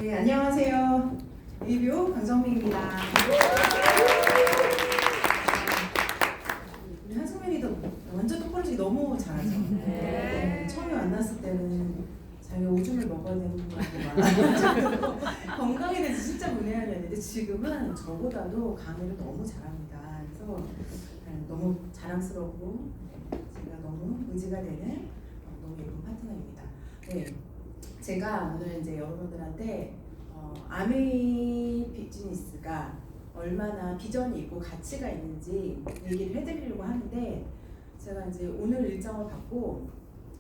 네, 안녕하세요. 리뷰 강정민입니다. 우리 한승민이도 완전 똑부러지기 너무 잘하죠. 네. 처음에 만났을 때는 자기가 오줌을 먹어야 되는 거 같고 건강에 대해서 진짜 문외한이었는데 지금은 저보다도 강의를 너무 잘합니다. 그래서 너무 자랑스럽고 제가 너무 의지가 되는 너무 예쁜 파트너입니다. 네, 제가 오늘 이제 여러분들한테 아메이 비즈니스가 얼마나 비전이 있고 가치가 있는지 얘기를 해드리려고 하는데, 제가 이제 오늘 일정을 받고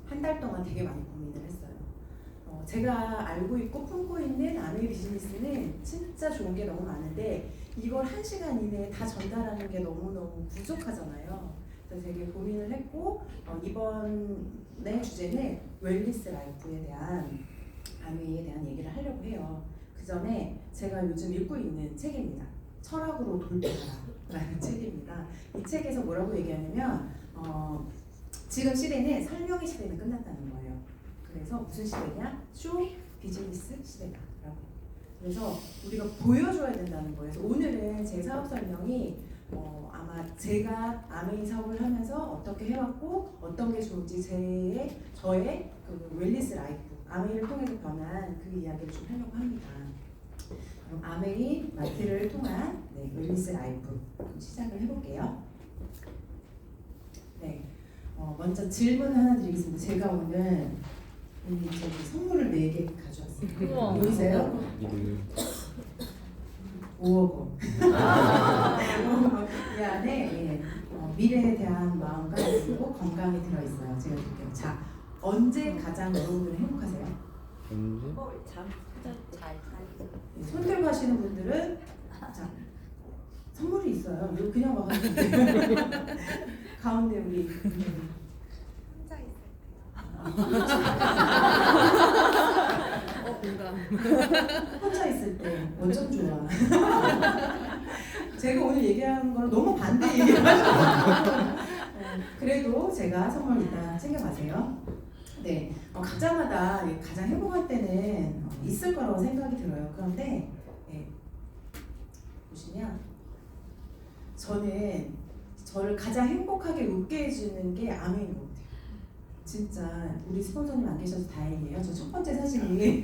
한 달 동안 되게 많이 고민을 했어요. 제가 알고 있고 품고 있는 아메이 비즈니스는 진짜 좋은 게 너무 많은데 이걸 1시간 이내에 다 전달하는 게 너무너무 부족하잖아요. 그래서 되게 고민을 했고 이번의 주제는 웰니스 라이프에 대한 아메이에 대한 얘기를 하려고 해요. 그 전에 제가 요즘 읽고 있는 책입니다. 철학으로 돌파하라라는 책입니다. 이 책에서 뭐라고 얘기하냐면 지금 시대는 설명의 시대는 끝났다는 거예요. 그래서 무슨 시대냐? 쇼 비즈니스 시대다라고. 그래서 우리가 보여줘야 된다는 거예요. 그래서 오늘은 제 사업 설명이 아마 제가 아메이 사업을 하면서 어떻게 해왔고 어떤 게 좋은지 저의 그 웰니스 라이프, 아메이를 통해서 변한 그 이야기를 좀 하려고 합니다. 그럼 아메이 마트를 통한 웰니스 라이프 시작을 해볼게요. 네, 먼저 질문 하나 드리겠습니다. 제가 오늘 선물을 4개 가져왔어요. 보이세요? 5억 원. 이 안에 미래에 대한 마음과 그리고 건강이 들어있어요. 제가 드릴게요. 자, 언제 가장 여러분들은 행복하세요? 손 들고 하시는 분들은 자, 선물이 있어요. 이거 그냥 와가지고 가운데 우리 혼자 있을 공감. 혼자 있을 때 완전 좋아. 제가 오늘 얘기하는 거랑 너무 반대 얘기를 하셔서 그래도 제가 선물 일단 챙겨가세요. 네, 각자마다 가장 행복할 때는 있을 거라고 생각이 들어요. 그런데 보시면 저는 저를 가장 행복하게 웃게 해주는 게 아메이인 것 같아요. 진짜 우리 스폰서님 안 계셔서 다행이에요. 저 첫 번째 사진이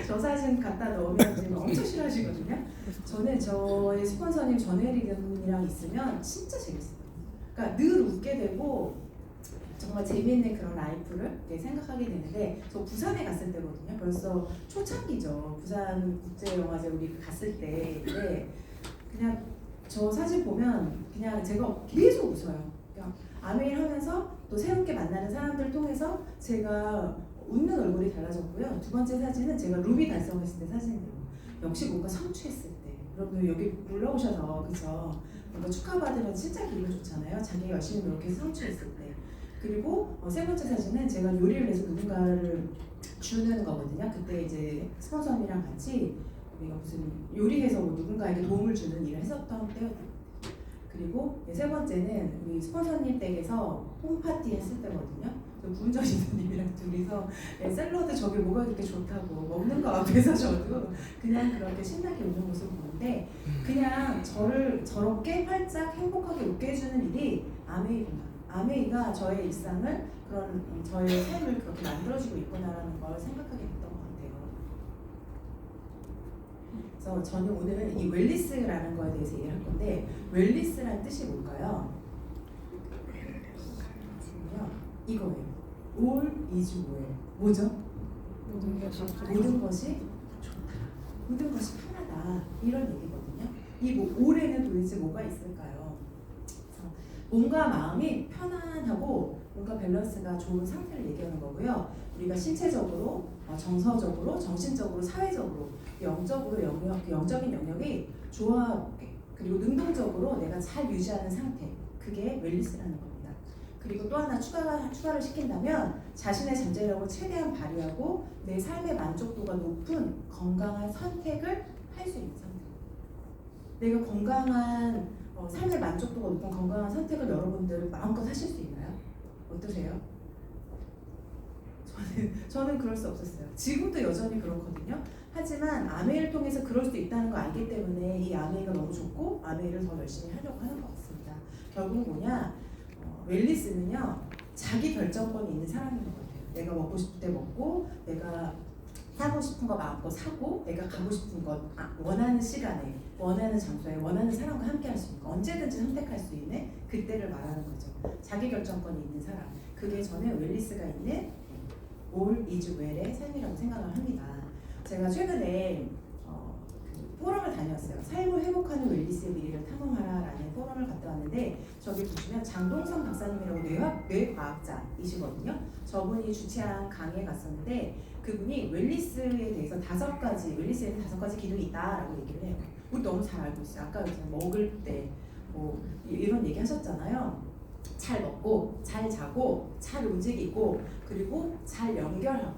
저 사진 갖다 넣으면 지금 엄청 싫어하시거든요. 저는 저의 스폰서님 전혜리님이랑 있으면 진짜 재밌어요. 그러니까 늘 웃게 되고 정말 재미있는 그런 라이프를 생각하게 되는데, 저 부산에 갔을 때거든요. 벌써 초창기죠. 부산 국제영화제 우리 갔을 때. 근데 그냥 저 사진 보면 그냥 제가 계속 웃어요. 그냥 아메이 하면서 또 새롭게 만나는 사람들 통해서 제가 웃는 얼굴이 달라졌고요. 두 번째 사진은 제가 루비 달성했을 때 사진이에요. 역시 뭔가 성취했을 때. 여러분 여기 올라오셔서 그죠? 뭔가 축하받으면 진짜 기분 좋잖아요. 자기가 열심히 노력해서 성취했을 때. 그리고 세 번째 사진은 제가 요리를 해서 누군가를 주는 거거든요. 그때 이제 스폰서님이랑 같이 우리가 무슨 요리해서 누군가에게 도움을 주는 일을 했었던 때였어요. 그리고 세 번째는 우리 스폰서님 댁에서 홈파티 했을 때거든요. 부은정님이랑 둘이서 샐러드 저게 뭐가 그렇게 좋다고 먹는 거 앞에서 저도 그냥 그렇게 신나게 웃는 모습을 보는데, 그냥 저를 저렇게 활짝 행복하게 웃게 해주는 일이 아메이구나. 아메이가 저의 일상을, 그런 저의 삶을 그렇게 만들어주고 있구나라는 걸 생각하게 됐던 것 같아요. 그래서 저는 오늘은 이 웰니스라는 거에 대해서 얘기를 할 건데, 웰니스라는 뜻이 뭘까요? 이거예요. All is well. 뭐죠? 모든 것이 좋다. 모든 것이 편하다. 이런 얘기거든요. 이 all에는 도대체 뭐가 있을까요? 몸과 마음이 편안하고 뭔가 밸런스가 좋은 상태를 얘기하는 거고요. 우리가 신체적으로, 정서적으로, 정신적으로, 사회적으로, 영적인 영역이 조화롭게, 그리고 능동적으로 내가 잘 유지하는 상태, 그게 웰니스라는 겁니다. 그리고 또 하나 추가를 시킨다면 자신의 잠재력을 최대한 발휘하고 내 삶의 만족도가 높은 건강한 선택을 할 수 있는 상태. 내가 건강한 삶의 만족도가 높은 건강한 선택을 여러분들 마음껏 하실 수 있나요? 어떠세요? 저는 그럴 수 없었어요. 지금도 여전히 그렇거든요. 하지만 아메이를 통해서 그럴 수 있다는 걸 알기 때문에 이 아메이가 너무 좋고 아메이를 더 열심히 하려고 하는 것 같습니다. 결국 뭐냐, 웰리스는요 자기 결정권이 있는 사람인 것 같아요. 내가 먹고 싶을 때 먹고, 내가 사고 싶은 거 마음껏 사고, 내가 가고 싶은 것 원하는 시간에, 원하는 장소에, 원하는 사람과 함께 할 수 있는 거, 언제든지 선택할 수 있는 그때를 말하는 거죠. 자기 결정권이 있는 사람, 그게 저는 웰리스가 있는 All is well의 삶이라고 생각을 합니다. 제가 최근에 그 포럼을 다녔어요. 삶을 회복하는 웰리스의 미래를 탐험하라라는 포럼을 갔다 왔는데, 저기 보시면 장동선 박사님이라고 뇌과학자이시거든요. 저분이 주최한 강의에 갔었는데 그분이 웰리스에 대해서 웰리스에는 5가지 기능이 있다라고 얘기를 해요. 우리 너무 잘 알고 있어요. 아까 먹을 때 뭐 이런 얘기 하셨잖아요. 잘 먹고, 잘 자고, 잘 움직이고, 그리고 잘 연결하고,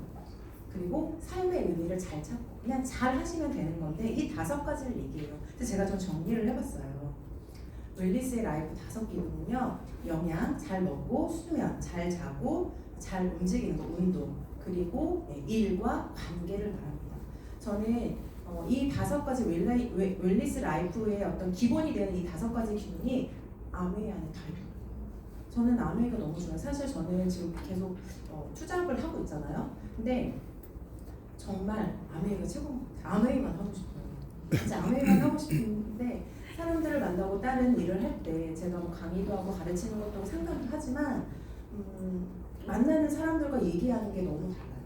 그리고 삶의 의미를 잘 찾고, 그냥 잘 하시면 되는 건데 이 5가지를 얘기해요. 근데 제가 좀 정리를 해봤어요. 웰리스의 라이프 5기능은요, 영양, 잘 먹고, 수면, 잘 자고, 잘 움직이는 거, 운동, 그리고 일과 관계를 말합니다. 저는 이 5가지 웰리스 라이프의 어떤 기본이 되는 이 5가지 기능이 아메이 안에 다 있어요. 저는 아메이가 너무 좋아요. 사실 저는 지금 계속 투잡을 하고 있잖아요. 근데 정말 아메이가 최고인 것 같아요. 아메이만 하고 싶어요. 진짜 아메이만 하고 싶은데 사람들을 만나고 다른 일을 할 때 제가 뭐 강의도 하고 가르치는 것도 상담도 하지만 만나는 사람들과 얘기하는 게 너무 달라요.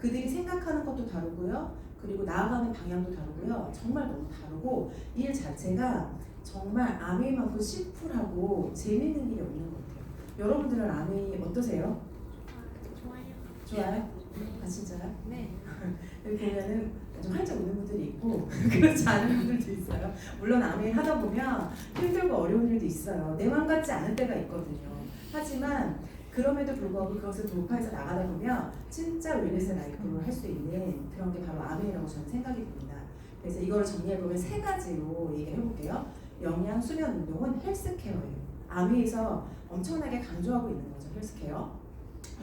그들이 생각하는 것도 다르고요. 그리고 나아가는 방향도 다르고요. 정말 너무 다르고 일 자체가 정말 아메이만큼 심플하고 재밌는 일이 없는 것 같아요. 여러분들은 아메이 어떠세요? 좋아요? 아 진짜요? 네. 여기 보면은 좀 활짝 웃는 분들이 있고 그렇지 않은 분들도 있어요. 물론 아메이 하다 보면 힘들고 어려운 일도 있어요. 내 맘 같지 않을 때가 있거든요. 하지만 그럼에도 불구하고 그것을 돌파해서 나가다 보면 진짜 웰리스 라이프를 할 수 있는 그런 게 바로 아메이라고 저는 생각이 듭니다. 그래서 이거를 정리해보면 3가지로 얘기를 해볼게요. 영양, 수면, 운동은 헬스케어예요. 아메이에서 엄청나게 강조하고 있는 거죠. 헬스케어.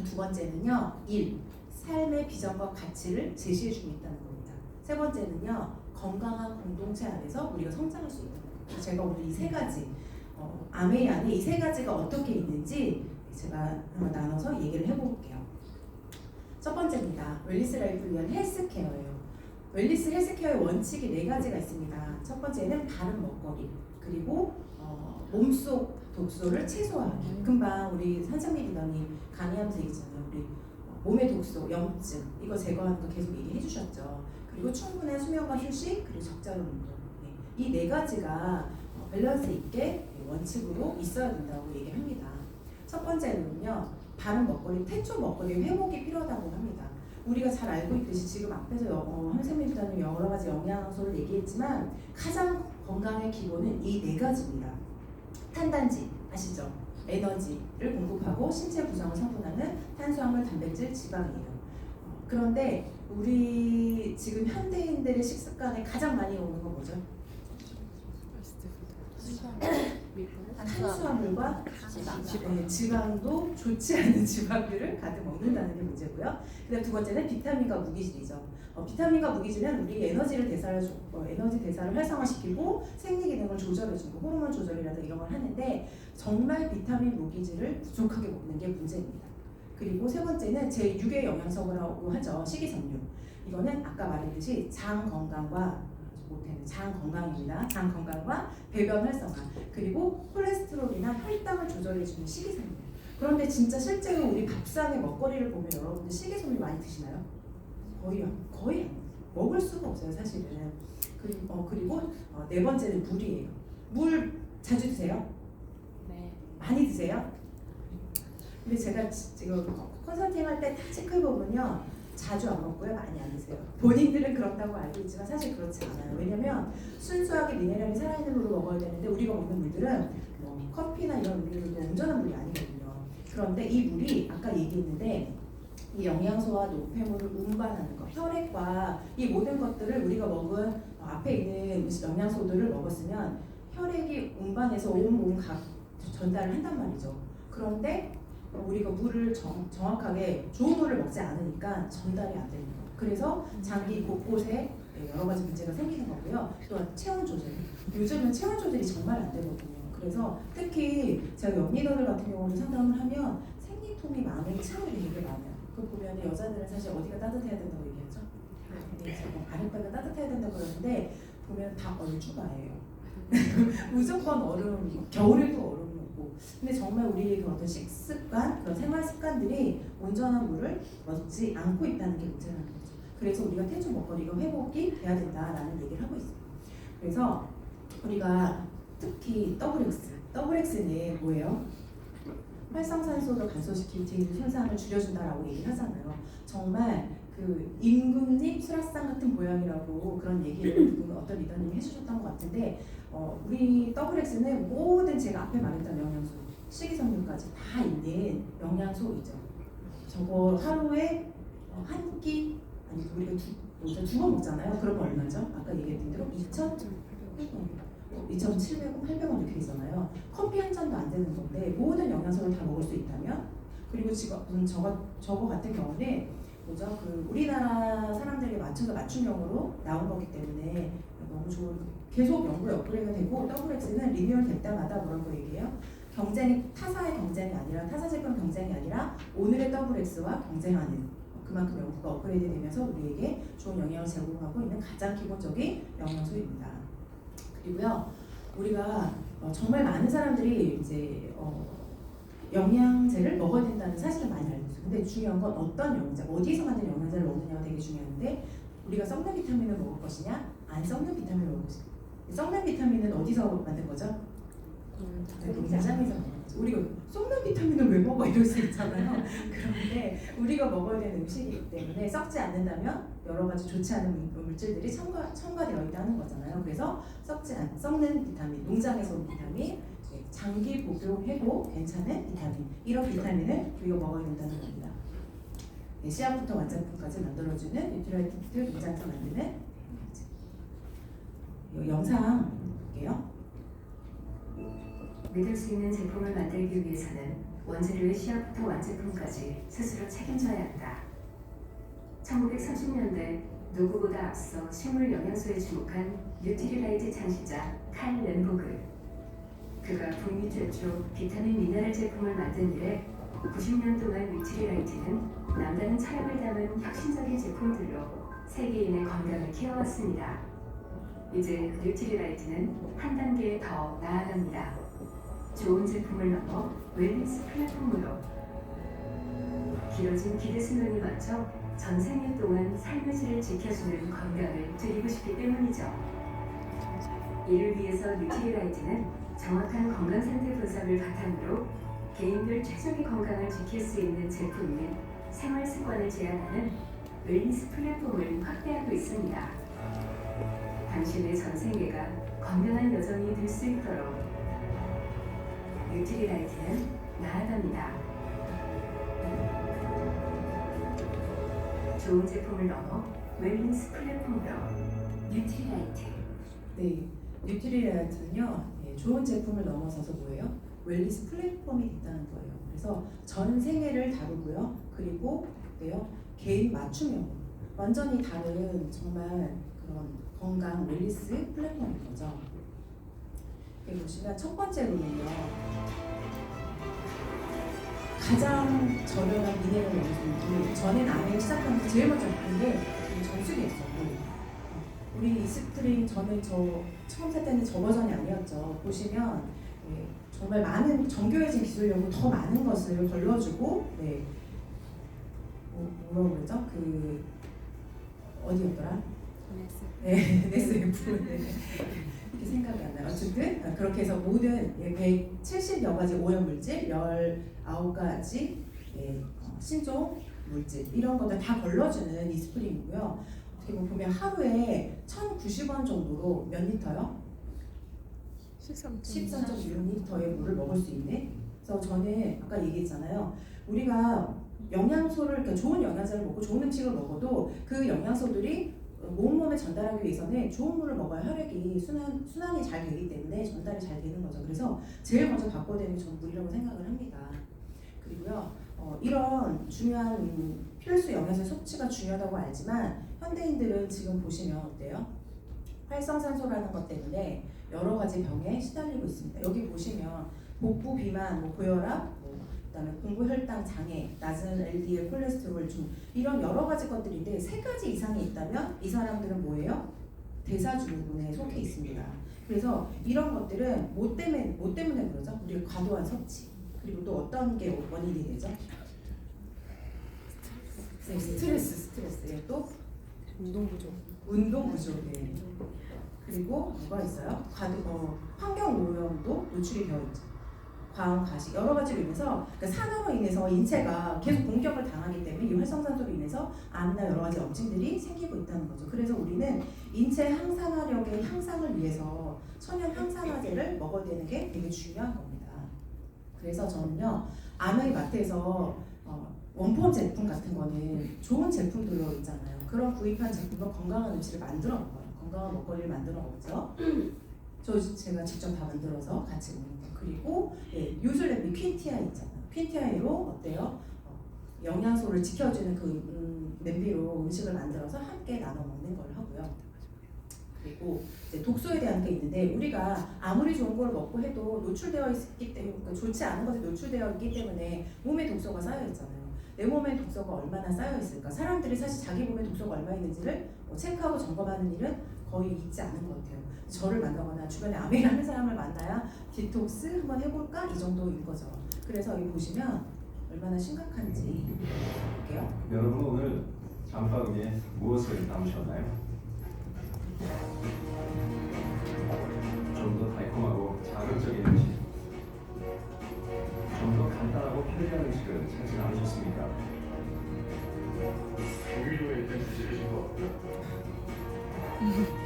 2번째는요, 일, 삶의 비전과 가치를 제시해주고 있다는 겁니다. 3번째는요, 건강한 공동체 안에서 우리가 성장할 수 있다는 겁니다. 제가 오늘 이 3가지, 아메이 안에 이 3가지가 어떻게 있는지 제가 한번 나눠서 얘기를 해볼게요. 첫 번째입니다. 웰리스 라이프를 위한 헬스케어예요. 웰리스 헬스케어의 원칙이 4가지가 있습니다. 첫 번째는 바른 먹거리, 그리고 몸속 독소를 최소화하기. 금방 우리 산상미 비더님 강의하면서 얘기했잖아요. 우리 몸의 독소, 염증 이거 제거하는 거 계속 얘기해 주셨죠. 그리고 충분한 수면과 휴식, 그리고 적절한 운동. 이 4가지가 밸런스 있게 원칙으로 있어야 된다고 얘기합니다. 첫 번째는요, 바른 먹거리, 태초 먹거리 회복이 필요하다고 합니다. 우리가 잘 알고 있듯이 지금 앞에서 한생민 기자님 여러 가지 영양소를 얘기했지만 가장 건강의 기본은 이 4가지입니다. 탄단지 아시죠? 에너지를 공급하고 신체 구성을 성분하는 탄수화물, 단백질, 지방이에요. 그런데 우리 지금 현대인들의 식습관에 가장 많이 오는 건 뭐죠? 탄수화물과 지방도 좋지 않은 지방들을 가득 먹는다는 게 문제고요. 그다음 2번째는 비타민과 무기질이죠. 비타민과 무기질은 우리 에너지 대사를 활성화시키고 생리 기능을 조절해주고 호르몬 조절이라든가 이런 걸 하는데 정말 비타민 무기질을 부족하게 먹는 게 문제입니다. 그리고 3번째는 제6의 영양소라고 하죠. 식이섬유. 이거는 아까 말했듯이 장 건강과 장 건강입니다. 장 건강과 배변 활성화, 그리고 콜레스테롤이나 혈당을 조절해주는 식이섬유. 그런데 진짜 실제로 우리 밥상의 먹거리를 보면 여러분들 식이섬유 많이 드시나요? 거의 안 먹을 수가 없어요, 사실은. 그리고 4번째는 물이에요. 물 자주 드세요? 네. 많이 드세요? 근데 제가 지금 컨설팅 할 때 다 체크해 보면요. 자주 안 먹고요, 많이 안 드세요. 본인들은 그렇다고 알고 있지만 사실 그렇지 않아요. 왜냐면 순수하게 미네랄이 살아있는 물을 먹어야 되는데 우리가 먹는 물들은 뭐 커피나 이런 물들도 온전한 물이 아니거든요. 그런데 이 물이 아까 얘기했는데 이 영양소와 노폐물을 운반하는 것, 혈액과 이 모든 것들을 우리가 먹은 앞에 있는 영양소들을 먹었으면 혈액이 운반해서 온몸 각 전달을 한단 말이죠. 그런데 우리가 물을 정확하게 좋은 물을 먹지 않으니까 전달이 안 되는 거예요. 그래서 장기 곳곳에 여러 가지 문제가 생기는 거고요. 또한 체온 조절. 요즘은 체온 조절이 정말 안 되거든요. 그래서 특히 제가 연리더들 같은 경우는 상담을 하면 생리통이 많은 친구들이 되게 많아요. 그 보면 여자들은 사실 어디가 따뜻해야 된다고 얘기하죠? 아랫배가 따뜻해야 된다고 그러는데 보면 다 얼죽아예요. 무조건 얼음, 겨울에도 얼음이 없고. 근데 정말 우리의 그 어떤 식습관, 그런 생활 습관들이 온전한 물을 먹지 않고 있다는 게 문제라는 거죠. 그래서 우리가 태조 먹거리가 회복이 돼야 된다라는 얘기를 하고 있어요. 그래서 우리가 특히 WX는 뭐예요? 활성산소를 간소시키는 현상을 줄여준다라고 얘기를 하잖아요. 정말 그 임금님 수라상 같은 모양이라고 그런 얘기를 어떤 리더님이 해주셨던 것 같은데 우리 WX는 모든 제가 앞에 말했던 영양소, 식이섬유까지 다 있는 영양소이죠. 저거 하루에 한 끼 아니 우리가 두 번 먹잖아요. 그러면 얼마죠? 아까 얘기했던 대로 2,700원, 800원 이렇게 되잖아요. 커피 한 잔도 안 되는 건데 모든 영양소를 다 먹을 수 있다면 그리고 지금 저거 같은 경우는 뭐죠? 그 우리나라 사람들에게 맞춰서 맞춤형으로 나온 거기 때문에 너무 좋은 계속 연구에 업그레이드가 되고 WX는 리뉴얼 될 때마다 뭐라고 얘기해요? 타사의 경쟁이 아니라 타사 제품 경쟁이 아니라 오늘의 WX와 경쟁하는 그만큼 연구가 업그레이드 되면서 우리에게 좋은 영양을 제공하고 있는 가장 기본적인 영양소입니다. 그리고요, 우리가 정말 많은 사람들이 이제 영양제를 먹어야 된다는 사실을 많이 알고 있어요. 근데 중요한 건 어떤 영양제, 어디서 만든 영양제를 먹느냐가 되게 중요한데 우리가 썩는 비타민을 먹을 것이냐, 안 썩는 비타민을 먹을 것이냐. 썩는 비타민은 어디서 만든 거죠? 농장에서 먹는 거죠. 우리가 썩는 비타민을 왜 먹어 이럴 수 있잖아요. 그런데 우리가 먹어야 되는 음식이기 때문에 썩지 않는다면 여러 가지 좋지 않은 물질들이 첨가되어 있다는 거잖아요. 그래서 썩는 비타민, 농장에서 온 비타민, 장기 복용 해도 괜찮은 비타민, 이런 비타민을 우리가 먹어야 된다는 겁니다. 씨앗부터 완제품까지 만들어주는 뉴트라이트 농장에서 만드는 이 영상 볼게요. 믿을 수 있는 제품을 만들기 위해서는 원재료의 씨앗부터 완제품까지 스스로 책임져야 한다. 1930년대 누구보다 앞서 식물 영양소에 주목한 뉴트리라이트 창시자 칼 렌보그. 그가 북미 최초 비타민 미네랄 제품을 만든 이래 90년 동안 뉴트리라이트는 남다른 철학을 담은 혁신적인 제품들로 세계인의 건강을 키워왔습니다. 이제 뉴트리라이트는 한 단계 더 나아갑니다. 좋은 제품을 넘어 웰니스 플랫폼으로 길어진 기대 수명이 맞춰 전 생애 동안 삶의 질을 지켜주는 건강을 드리고 싶기 때문이죠. 이를 위해서 뉴트리라이트는 정확한 건강 상태 분석을 바탕으로 개인별 최적의 건강을 지킬 수 있는 제품 및 생활 습관을 제안하는 웰니스 플랫폼을 확대하고 있습니다. 당신의 전 생애가 건강한 여정이 될 수 있도록 뉴트리라이트는 나아갑니다. 좋은 제품을 넘어 웰니스 플랫폼으로 뉴트리라이트. 네, 뉴트리라이트는요, 좋은 제품을 넘어서서 뭐예요? 웰니스 플랫폼이 있다는 거예요. 그래서 전 생애를 다루고요, 그리고 개인 맞춤형, 완전히 다른 정말 그런 건강 웰니스 플랫폼인 거죠. 여기 보시면 첫 번째로는요, 가장 저렴한 미네랄 영양소. 전엔 안에 시작하면서 제일 먼저 먹는 게 정수기였어요. 우리 이스프링 저는 처음 살 때는 저 버전이 아니었죠. 보시면 정말 많은 정교해진 기술력으로 더 많은 것을 걸러주고 뭐라고 그러죠? 그 어디였더라? NSF. 이렇게 생각이 안 나요. 어쨌든 그렇게 해서 모든 170여 가지 오염 물질, 19가지 신종 물질 이런 것들 다 걸러주는 이스프링이고요. 어떻게 보면 하루에 1,090원 정도로 몇 리터요? 13.6리터의 물을 먹을 수 있는. 그래서 저는 아까 얘기했잖아요. 우리가 영양소를, 그러니까 좋은 영양소를 먹고 좋은 음식을 먹어도 그 영양소들이 몸에 전달하기 위해서는 좋은 물을 먹어야 혈액이 순환이 잘 되기 때문에 전달이 잘 되는 거죠. 그래서 제일 먼저 바꿔야 되는 게 전 물이라고 생각을 합니다. 그 그리고요 이런 중요한 필수 영양소 섭취가 중요하다고 알지만 현대인들은 지금 보시면 어때요? 활성산소라는 것 때문에 여러 가지 병에 시달리고 있습니다. 여기 보시면 복부 비만, 고혈압, 그다음에 공고혈당 장애, 낮은 LDL 콜레스테롤 중 이런 여러 가지 것들인데 3가지 이상이 있다면 이 사람들은 뭐예요? 대사증후군에 속해 있습니다. 그래서 이런 것들은 뭐 때문에 그러죠? 우리가 과도한 섭취. 그리고 또 어떤 게 원인이 되죠? 네, 스트레스. 예, 또 운동 부족. 네. 그리고 뭐가 있어요? 환경 오염도 노출이 되어 있죠. 과음, 가식 여러 가지로 인해서 그러니까 산업으로 인해서 인체가 계속 공격을 당하기 때문에 이 활성산소로 인해서 암이나 여러 가지 염증들이 생기고 있다는 거죠. 그래서 우리는 인체 항산화력의 향상을 위해서 천연 항산화제를 먹어야 되는 게 되게 중요한 겁니다. 그래서 저는요 아메리 마트에서 원품 제품 같은 거는 좋은 제품들로 있잖아요. 그런 구입한 제품으로 건강한 음식을 만들어 먹어요. 건강한 먹거리를 만들어 먹죠. 제가 직접 다 만들어서 같이 먹는 거. 그리고 요술냄비 퀸티아이 있잖아요. 퀸티아이로 어때요? 영양소를 지켜주는 그 냄비로 음식을 만들어서 함께 나눠 먹는 걸 하고요. 그리고 이제 독소에 대한 게 있는데 우리가 아무리 좋은 걸 먹고 해도 노출되어 있기 때문에 그러니까 좋지 않은 것에 노출되어 있기 때문에 몸에 독소가 쌓여 있잖아요. 내 몸에 독소가 얼마나 쌓여 있을까? 사람들이 사실 자기 몸에 독소가 얼마 있는지를 체크하고 점검하는 일은 거의 있지 않은 것 같아요. 저를 만나거나 주변에 암이 하는 사람을 만나야 디톡스 한번 해볼까? 이 정도인 거죠. 그래서 여기 보시면 얼마나 심각한지 볼게요. 여러분 오늘 장바구니에 무엇을 담으셨나요? 좀 더 달콤하고 자극적인 음식, 좀 더 간단하고 편리한 음식을 찾지 않으셨습니까? 조기조에 된 드시신 것 같고요.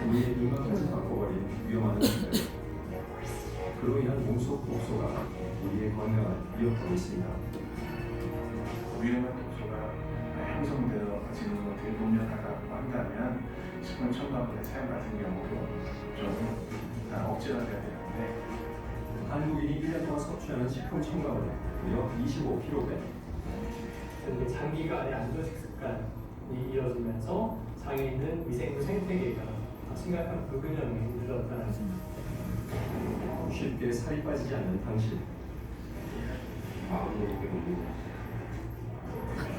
우리의 눈까지 바꿔버린 위험한 음식들, 그로 인한 몸속 독소가 우리의 건강을 위협하고 있습니다. 위험한 독소가 형성되어지는 것을 동력하다고 한다면 식품 첨가물의 사용 같은 경우도 좀 억제가 돼야 되는데 한국인이 1년 동안 섭취하는 식품 첨가물은 무려 25kg. 근데 장기간의 안전식 습관이 이어지면서 장에 있는 미생물 생태계가 심각한 불균형이 늘어나는 쉽게 살이 빠지지 않는 당신.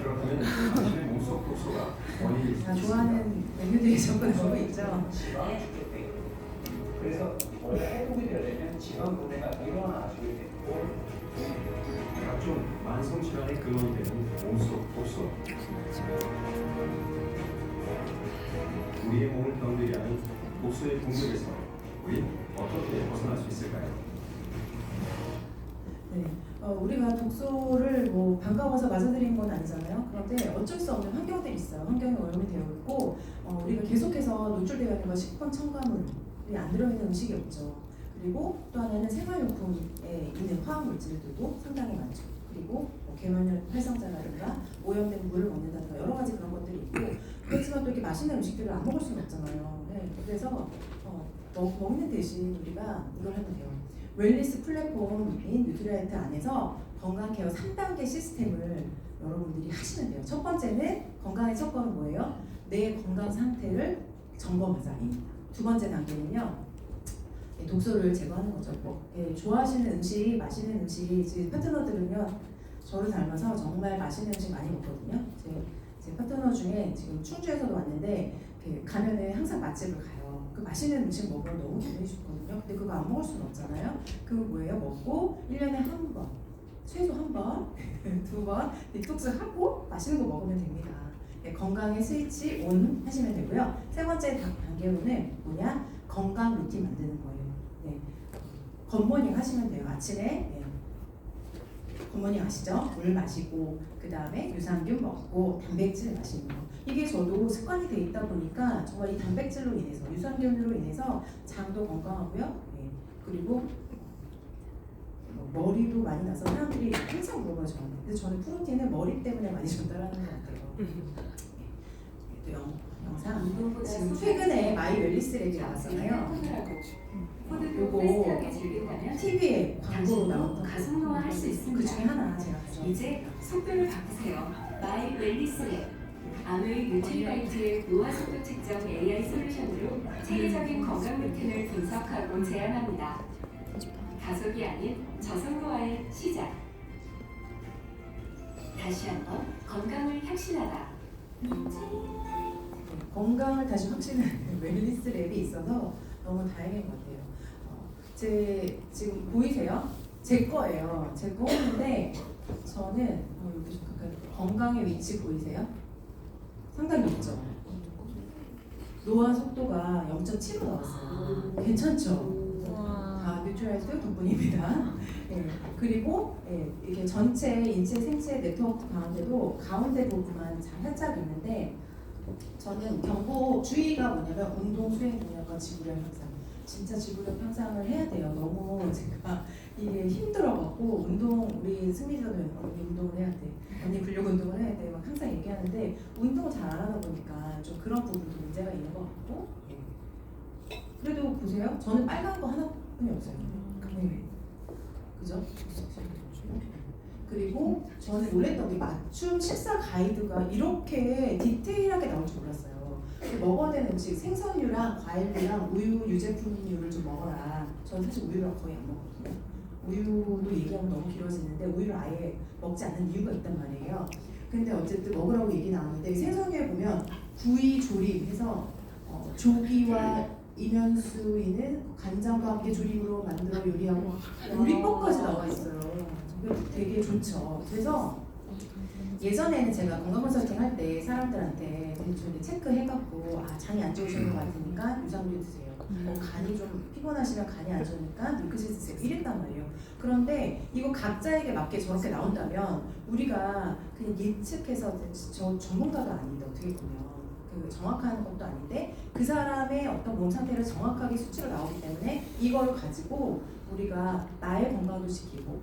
그렇다면 당신의 몸속 독소가 원인이 다 좋아하는 메뉴들이 전부 나오고 있죠. 지방 축적되고 그래서 회복이 되려면 지방 분해가 일어나게 되고 각종 만성 질환의 근원이 되는 몸속 독소. 우리의 몸을 병들게 하는 독소의 공격에서 우린 어떻게 벗어날 수 있을까요? 네, 우리가 독소를 뭐 반가워서 맞아들이는 건 아니잖아요. 그런데 어쩔 수 없는 환경들이 있어요. 환경이 오염이 되어 있고 우리가 계속해서 노출되어 있는 건 식품 첨가물이 안 들어있는 음식이 없죠. 그리고 또 하나는 생활용품에 있는 화학 물질들도 상당히 많죠. 그리고 계면혈 활성제라든가 오염된 물을 먹는다든가 여러 가지 그런 것들이 있고 그렇지만 또 이렇게 맛있는 음식들을 안 먹을 수는 없잖아요. 네, 그래서 먹는 대신 우리가 이걸 하면 돼요. 웰니스 플랫폼인 뉴트리라이트 안에서 건강 케어 3단계 시스템을 여러분들이 하시면 돼요. 첫 번째는 건강의 첫 걸음 뭐예요? 내 건강 상태를 점검하자입니다. 두 번째 단계는요. 독소를 제거하는 거죠. 좋아하시는 음식, 맛있는 음식, 제 파트너들은요 저를 닮아서 정말 맛있는 음식 많이 먹거든요. 제 파트너 중에 지금 충주에서도 왔는데 가면은 항상 맛집을 가요. 그 맛있는 음식 먹으면 너무 기분이 좋거든요. 근데 그거 안 먹을 수는 없잖아요. 그거 뭐예요? 먹고 1년에 한 번, 최소 한 번, 두 번 디톡스 하고 맛있는 거 먹으면 됩니다. 건강의 스위치 온 하시면 되고요. 세 번째 단계로는 뭐냐? 건강 루틴 만드는 거예요. 네. 굿모닝 하시면 돼요. 아침에 굿모닝 아시죠? 물 마시고 그 다음에 유산균 먹고 단백질 마시는 거. 이게 저도 습관이 돼 있다 보니까 정말 이 단백질로 인해서 유산균으로 인해서 장도 건강하고요. 네. 그리고 머리도 많이 나서 사람들이 항상 물어봐요 저한테. 근데 저는 프로틴은 머리 때문에 많이 전달하는 것 같아요. 또 영상 영상. 운동보다 지금 소비가 최근에 더 마이 웰리스 랩이 자세히 나왔잖아요. 컨트롤하고 포드도 요거 페스트하게 즐긴다면 TV에 광고로 나왔던 당신도 가속노화할 수 있습니다. 그 중에 하나 제가 가져왔어요. 이제 속도를 바꾸세요. 마이 웰리스 랩. 아메이 뉴트리라이트의 노화 속도 측정 AI 솔루션으로 체계적인 건강 루틴을 분석하고 제안합니다. 가속이 아닌 저속노화의 시작. 다시 한번 건강을 혁신하다. 건강을 다시 확신하는 웰리스 랩이 있어서 너무 다행인 것 같아요. 제 지금 보이세요? 제 거예요. 제 거였는데 저는 여기 좀 가까이 건강의 위치 보이세요? 상당히 높죠. 노화 속도가 0.7로 나왔어요. 괜찮죠? 다 뉴트라이트 덕분입니다. 예, 그리고 이게 전체 인체 생체 네트워크 가운데도 가운데 부분만 살짝 있는데 저는 경고 주의가 뭐냐면 운동 수행 능력과 지구력 향상. 진짜 지구력 향상을 해야 돼요. 너무 제가 이게 힘들어갖고 운동 우리 승리자들 언니 운동을 해야 돼. 언니 근력 운동을 해야 돼. 막 항상 얘기하는데 운동을 잘 안 하다 보니까 좀 그런 부분도 문제가 있는 것 같고. 그래도 보세요. 저는 빨간 거 하나뿐이 없어요. 네. 그죠? 그리고 저는 놀랬던 게 맞춤 식사 가이드가 이렇게 디테일하게 나올 줄 몰랐어요. 먹어야 되는 음식 생선류랑 과일류랑 우유, 유제품류를 좀 먹어라. 저는 사실 우유를 거의 안 먹거든요. 우유도 얘기하면 너무 길어지는데 우유를 아예 먹지 않는 이유가 있단 말이에요. 근데 어쨌든 먹으라고 얘기 나오는데 생선류에 보면 구이, 조림해서 조기와 이면수인은 간장과 함께 조림으로 만들어 요리하고 요리법까지 나와 있어요. 되게 좋죠. 그래서 예전에는 제가 건강 컨설팅 할 때 사람들한테 대충 이렇게 체크해갖고 장이 안 좋으신 것 같으니까 유산균 드세요. 간이 좀 피곤하시면 간이 안 좋으니까 밀크시 드세요. 이랬단 말이에요. 그런데 이거 각자에게 맞게 저렇게 나온다면 우리가 그냥 예측해서 저 전문가도 아닌데 어떻게 보면 그 정확한 것도 아닌데 그 사람의 어떤 몸 상태를 정확하게 수치로 나오기 때문에 이걸 가지고 우리가 나의 건강도 지키고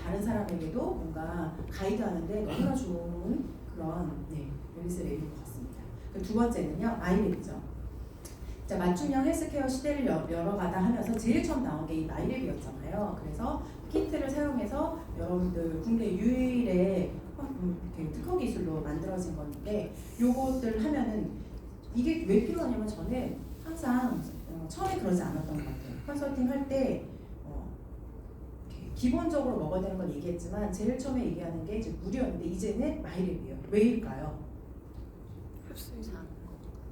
다른 사람에게도 뭔가 가이드하는데 너무나 좋은 그런 웰니스 랩인 것 같습니다. 두 번째는요 마이랩이죠. 자, 맞춤형 헬스케어 시대를 열어가다 하면서 제일 처음 나온 게 이 마이랩이었잖아요. 그래서 키트를 사용해서 여러분들 국내 유일의 특허 기술로 만들어진 건데 요것들 하면은 이게 왜 필요하냐면 저는 항상 처음에 그러지 않았던 것 같아요. 컨설팅 할 때 기본적으로 먹어야 되는 건 얘기했지만 제일 처음에 얘기하는 게 이제 물이었는데 이제는 마이랩이에요. 왜일까요?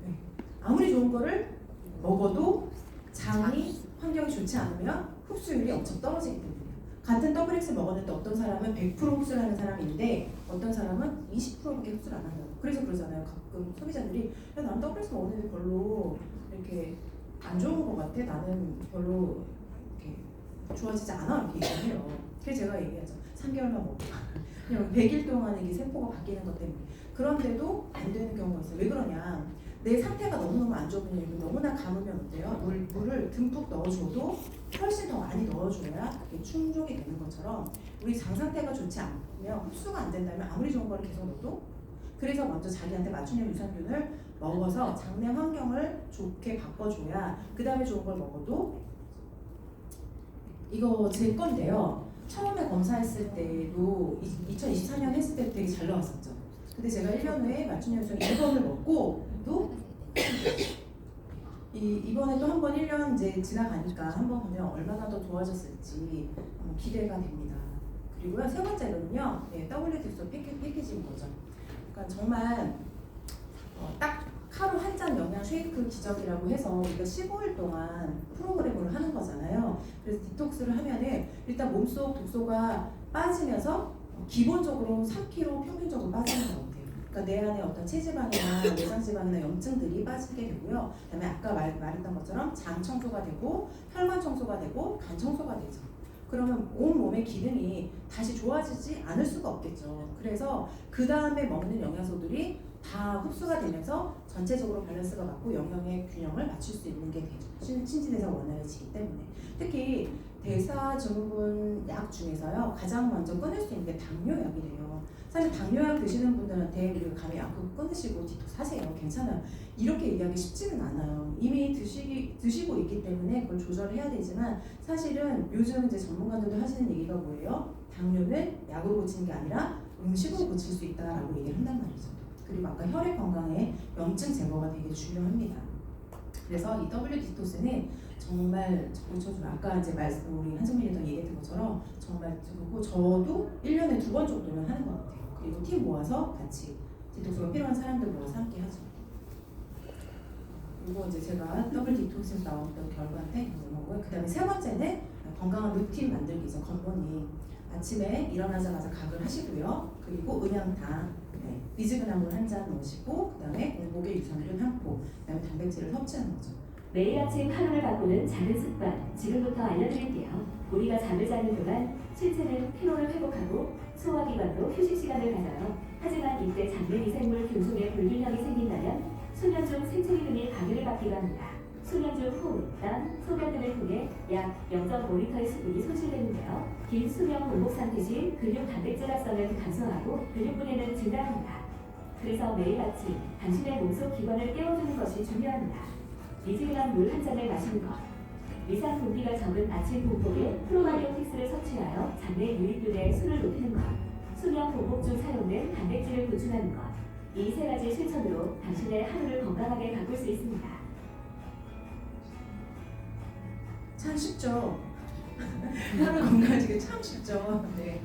네. 아무리 좋은 거를 먹어도 장이 환경이 좋지 않으면 흡수율이 엄청 떨어지기 때문이에요. 같은 더블엑스 먹었는데 어떤 사람은 100% 흡수를 하는 사람인데 어떤 사람은 20%밖에 흡수를 안 한다고. 그래서 그러잖아요. 가끔 소비자들이 야, 난 더블엑스 먹었는데 별로 이렇게 안 좋은 것 같아. 나는 별로 이렇게 좋아지지 않아. 이렇게 얘기해요. 그래서 제가 얘기하죠. 3개월만 먹어. 그냥 100일 동안 이게 세포가 바뀌는 것 때문에. 그런데도 안 되는 경우가 있어요. 왜 그러냐? 내 상태가 너무너무 안 좋으면 너무나 감으면 어때요? 물을 듬뿍 넣어줘도 훨씬 더 많이 넣어줘야 그게 충족이 되는 것처럼 우리 장 상태가 좋지 않으면 흡수가 안 된다면 아무리 좋은 거를 계속 넣어도 그래서 먼저 자기한테 맞춤형 유산균을 먹어서 장내 환경을 좋게 바꿔줘야 그 다음에 좋은 걸 먹어도 이거 제 건데요. 처음에 검사했을 때도 2024년 했을 때도 되게 잘 나왔었죠. 근데 제가 1년 후에 맞춤형 유산균 1번을 먹고 또 이번에 또 한 번 1년 이제 지나가니까 한 번 보면 얼마나 더 좋아졌을지 기대가 됩니다. 그리고요 세 번째로는요, WDS 패키지인 거죠. 그러니까 정말 딱 하루 한 잔 영양 쉐이크 기적이라고 해서 우리가 15일 동안 프로그램을 하는 거잖아요. 그래서 디톡스를 하면은 일단 몸속 독소가 빠지면서 기본적으로 3kg 평균적으로 빠지는 것 같아요. 그러니까 내 안에 어떤 체지방이나 내장지방이나 염증들이 빠지게 되고요. 그다음에 아까 말했던 것처럼 장 청소가 되고 혈관 청소가 되고 간 청소가 되죠. 그러면 온 몸의 기능이 다시 좋아지지 않을 수가 없겠죠. 그래서 그 다음에 먹는 영양소들이 다 흡수가 되면서 전체적으로 밸런스가 맞고 영양의 균형을 맞출 수 있는 게 되죠. 신진대사가 원활해지기 때문에. 특히 대사 증후군 약 중에서요 가장 먼저 끊을 수 있는 게 당뇨약이래요. 사실 당뇨약 드시는 분들한테 우리가 감히 약국 끊으시고 디톡스 하세요. 괜찮아요. 이렇게 얘기하기 쉽지는 않아요. 이미 드시고 있기 때문에 그걸 조절해야 되지만 사실은 요즘 이제 전문가들도 하시는 얘기가 뭐예요? 당뇨는 약으로 고치는 게 아니라 음식으로 고칠 수 있다라고 얘기를 한단 말이죠. 그리고 아까 혈액 건강에 염증 제거가 되게 중요합니다. 그래서 이 W 디톡스는 정말 아까 이제 우리 한정민이도 얘기했던 것처럼 정말 그리고 저도 1년에 2번 정도는 하는 것 같아요. 그리고 팀 모아서 같이 디톡스가 필요한 사람들 모아서 함께 하죠. 이거 이제 제가 더블 디톡스에서 나왔던 결과인데 이거고요. 그 다음에 세 번째는 건강한 루틴 만들기죠. 건강이 아침에 일어나자마자 각을 하시고요. 그리고 음양탕, 미지근한 물 한 잔 넣으시고 그 다음에 공복에 유산균 한 포, 그 다음에 단백질을 섭취하는 거죠. 매일 아침 하루를 바꾸는 작은 습관 지금부터 알려드릴게요. 우리가 잠을 자는 동안 신체는 피로를 회복하고 소화기관도 휴식 시간을 가져요. 하지만 이때 장내 미생물 균속에 불균형이 생긴다면 수면 중 생체 리듬이 방해를 받기도 합니다. 수면 중 호흡, 땀, 소변 등을 통해 약 0.5리터의 수분이 손실되는데요. 긴 수면 공복 상태 시 근육 단백질 합성은 감소하고 근육분해는 증가합니다. 그래서 매일 아침 당신의 몸속 기관을 깨워주는 것이 중요합니다. 미지근한 물 한 잔을 마시는 것, 위산 분비가 적은 아침 공복에 프로바이오틱스를 섭취하여 장내 유익균의 수를 높이는 것, 수면 공복 중 사용된 단백질을 보충하는 것, 이 세 가지 실천으로 당신의 하루를 건강하게 바꿀 수 있습니다. 참 쉽죠. 하루 건강해지기 참 쉽죠. 네.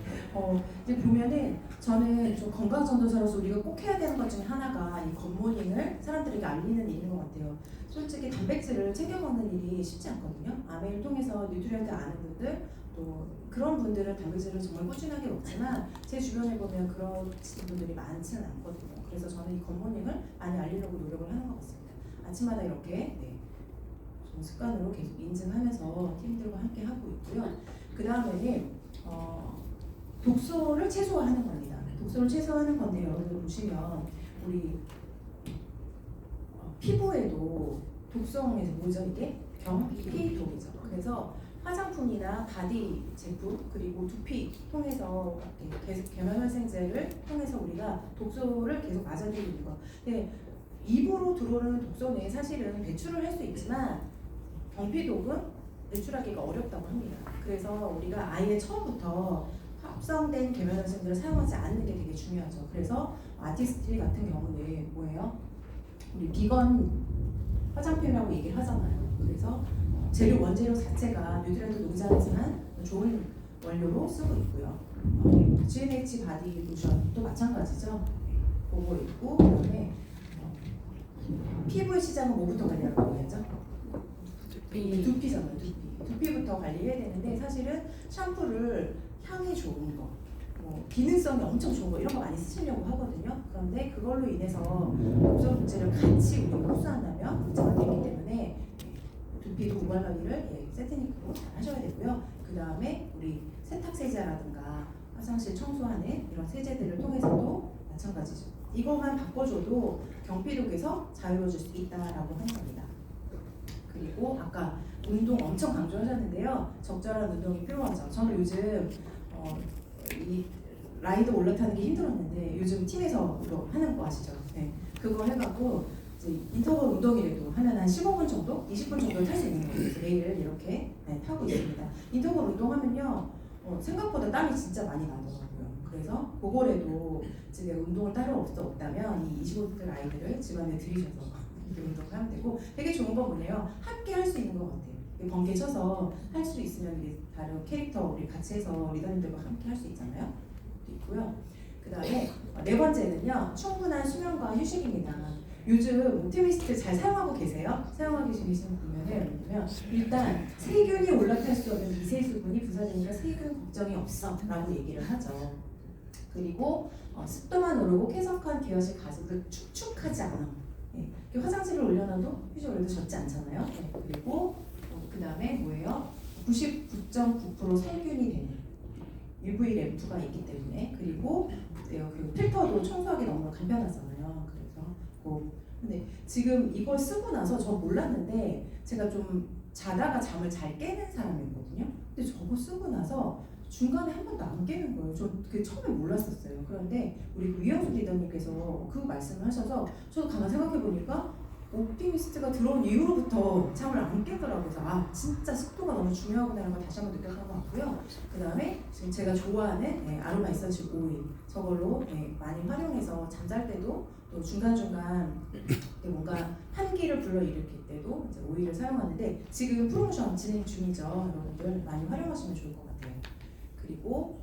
이제 보면은 저는 좀 건강 전도사로서 우리가 꼭 해야 되는 것 중에 하나가 이 굿모닝을 사람들에게 알리는 일인 것 같아요. 솔직히 단백질을 챙겨 먹는 일이 쉽지 않거든요. 아메를 통해서 뉴트리언트 아는 분들 또 그런 분들은 단백질을 정말 꾸준하게 먹지만 제 주변에 보면 그런 분들이 많지는 않거든요. 그래서 저는 이 굿모닝을 많이 알리려고 노력을 하는 것 같습니다. 아침마다 이렇게 좀 습관으로 계속 인증하면서 팀들과 함께 하고 있고요. 그 다음에는 독소를 최소화하는 겁니다. 독소를 최소화하는 건데 여러분들 보시면 우리 피부에도 독성에서 뭐죠 이게? 경피독이죠. 그래서 화장품이나 바디 제품 그리고 두피 통해서 계속 계면활생제를 통해서 우리가 독소를 계속 맞아들이고 있는 거. 근데 입으로 들어오는 독소는 사실은 배출을 할 수 있지만 경피독은 배출하기가 어렵다고 합니다. 그래서 우리가 아예 처음부터 합성된 계면활생제를 사용하지 않는 게 되게 중요하죠. 그래서 아티스트 같은 경우는 뭐예요? 우리 비건 화장품이라고 얘기를 하잖아요. 그래서 재료 원재료 자체가 뉴트리언트 농장에서 한 좋은 원료로 쓰고 있고요. GNH 바디 로션도 마찬가지죠. 그거 있고 그다음에 피부의 시작은 뭐부터 관리하라고 얘기하죠? 두피잖아요. 두피부터 관리해야 되는데 사실은 샴푸를 향이 좋은 거, 기능성이 엄청 좋은 거 이런 거 많이 쓰시려고 하거든요. 그런데 그걸로 인해서 독소 물질을 같이 우리가 흡수한다면 문제가 되기 때문에 두피도 모발 관리를 세트닉으로 잘 하셔야 되고요. 그 다음에 우리 세탁 세제라든가 화장실 청소하는 이런 세제들을 통해서도 마찬가지죠. 이것만 바꿔줘도 경피독에서 자유로워질 수 있다라고 하는 겁니다. 그리고 아까 운동 엄청 강조하셨는데요. 적절한 운동이 필요하죠. 저는 요즘 이 라이더 올라타는 게 힘들었는데 요즘 팀에서 하는 거 아시죠? 네, 그거 해갖고 이제 인터벌 운동이라도 하면 한 15분 정도, 20분 정도 탈 수 있는 거예요. 그래서 매일 이렇게 타고 있습니다. 인터벌 운동하면요 생각보다 땀이 진짜 많이 나더라고요. 그래서 그거라도 집에 운동을 따로 없다면 이 25분 라이드를 집안에 들이셔서 운동을 하면 되고 되게 좋은 건 뭐냐면 함께 할 수 있는 것 같아요. 번개 쳐서 할 수 있으면 우리 다른 캐릭터 우리 같이 해서 리더님들과 함께 할 수 있잖아요. 있고요. 그 다음에 네 번째는요 충분한 수면과 휴식입니다. 요즘 옵티미스트 잘 사용하고 계세요? 사용하고 계시는 분면은 일단 세균이 올라탈 수 없는 미세수분이 부사되니까 세균 걱정이 없어 라고 얘기를 하죠. 그리고 습도만 오르고 쾌적한 개어식 가슴도 축축하지 않아. 화장실을 올려놔도 휴식을 젖지 않잖아요. 그리고 그 다음에 뭐예요? 99.9% 살균이 되는 UV 램프가 있기 때문에 그리고 그 필터도 청소하기 너무 간편하잖아요. 그래서 근데 지금 이걸 쓰고 나서 저 몰랐는데 제가 좀 자다가 잠을 잘 깨는 사람이거든요. 근데 저거 쓰고 나서 중간에 한 번도 안 깨는 거예요. 저 그 처음에 몰랐었어요. 그런데 우리 그 유영수 리더님께서 그 말씀을 하셔서 저도 가만 생각해 보니까 옵티미스트가 들어온 이후로부터 잠을 안 깨더라고요. 그래서 아 진짜 습도가 너무 중요하구나라는 걸 다시 한번 느꼈던 것 같고요. 그 다음에 지금 제가 좋아하는 아로마 에센셜 오일 저걸로 많이 활용해서 잠잘 때도 또 중간중간 뭔가 환기를 불러일으킬 때도 이제 오일을 사용하는데 지금 프로모션 진행 중이죠. 여러분들 많이 활용하시면 좋을 것 같아요. 그리고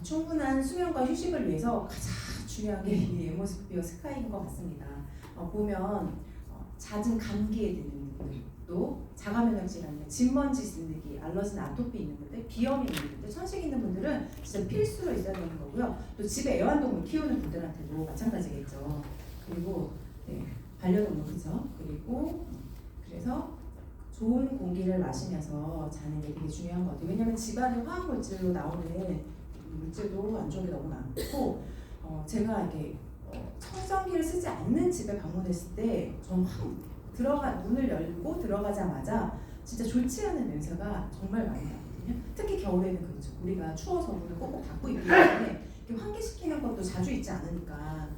충분한 수면과 휴식을 위해서 가장 중요한 게 이 에모스피어 스카이인 것 같습니다. 보면 잦은 감기에 드는 분들도 자가 면역 질환, 진먼지 쓰기, 알러지나 아토피 있는 분들, 비염이 있는 분들, 천식 있는 분들은 진짜 필수로 있어야 되는 거고요. 또 집에 애완동물 키우는 분들한테도 마찬가지겠죠. 그리고 반려동물 그죠? 그리고 그래서 좋은 공기를 마시면서 자는 게 되게 중요한 것 같아요. 왜냐하면 집안에 화학물질로 나오는 물질도 안 좋은 게 너무 많고 제가 이렇게 청정기를 쓰지 않는 집에 방문했을 때 저는 확 문을 열고 들어가자마자 진짜 좋지 않은 냄새가 정말 많이 나거든요. 특히 겨울에는 그렇죠. 우리가 추워서 문을 꼭꼭 닫고 있기 때문에 환기시키는 것도 자주 있지 않으니까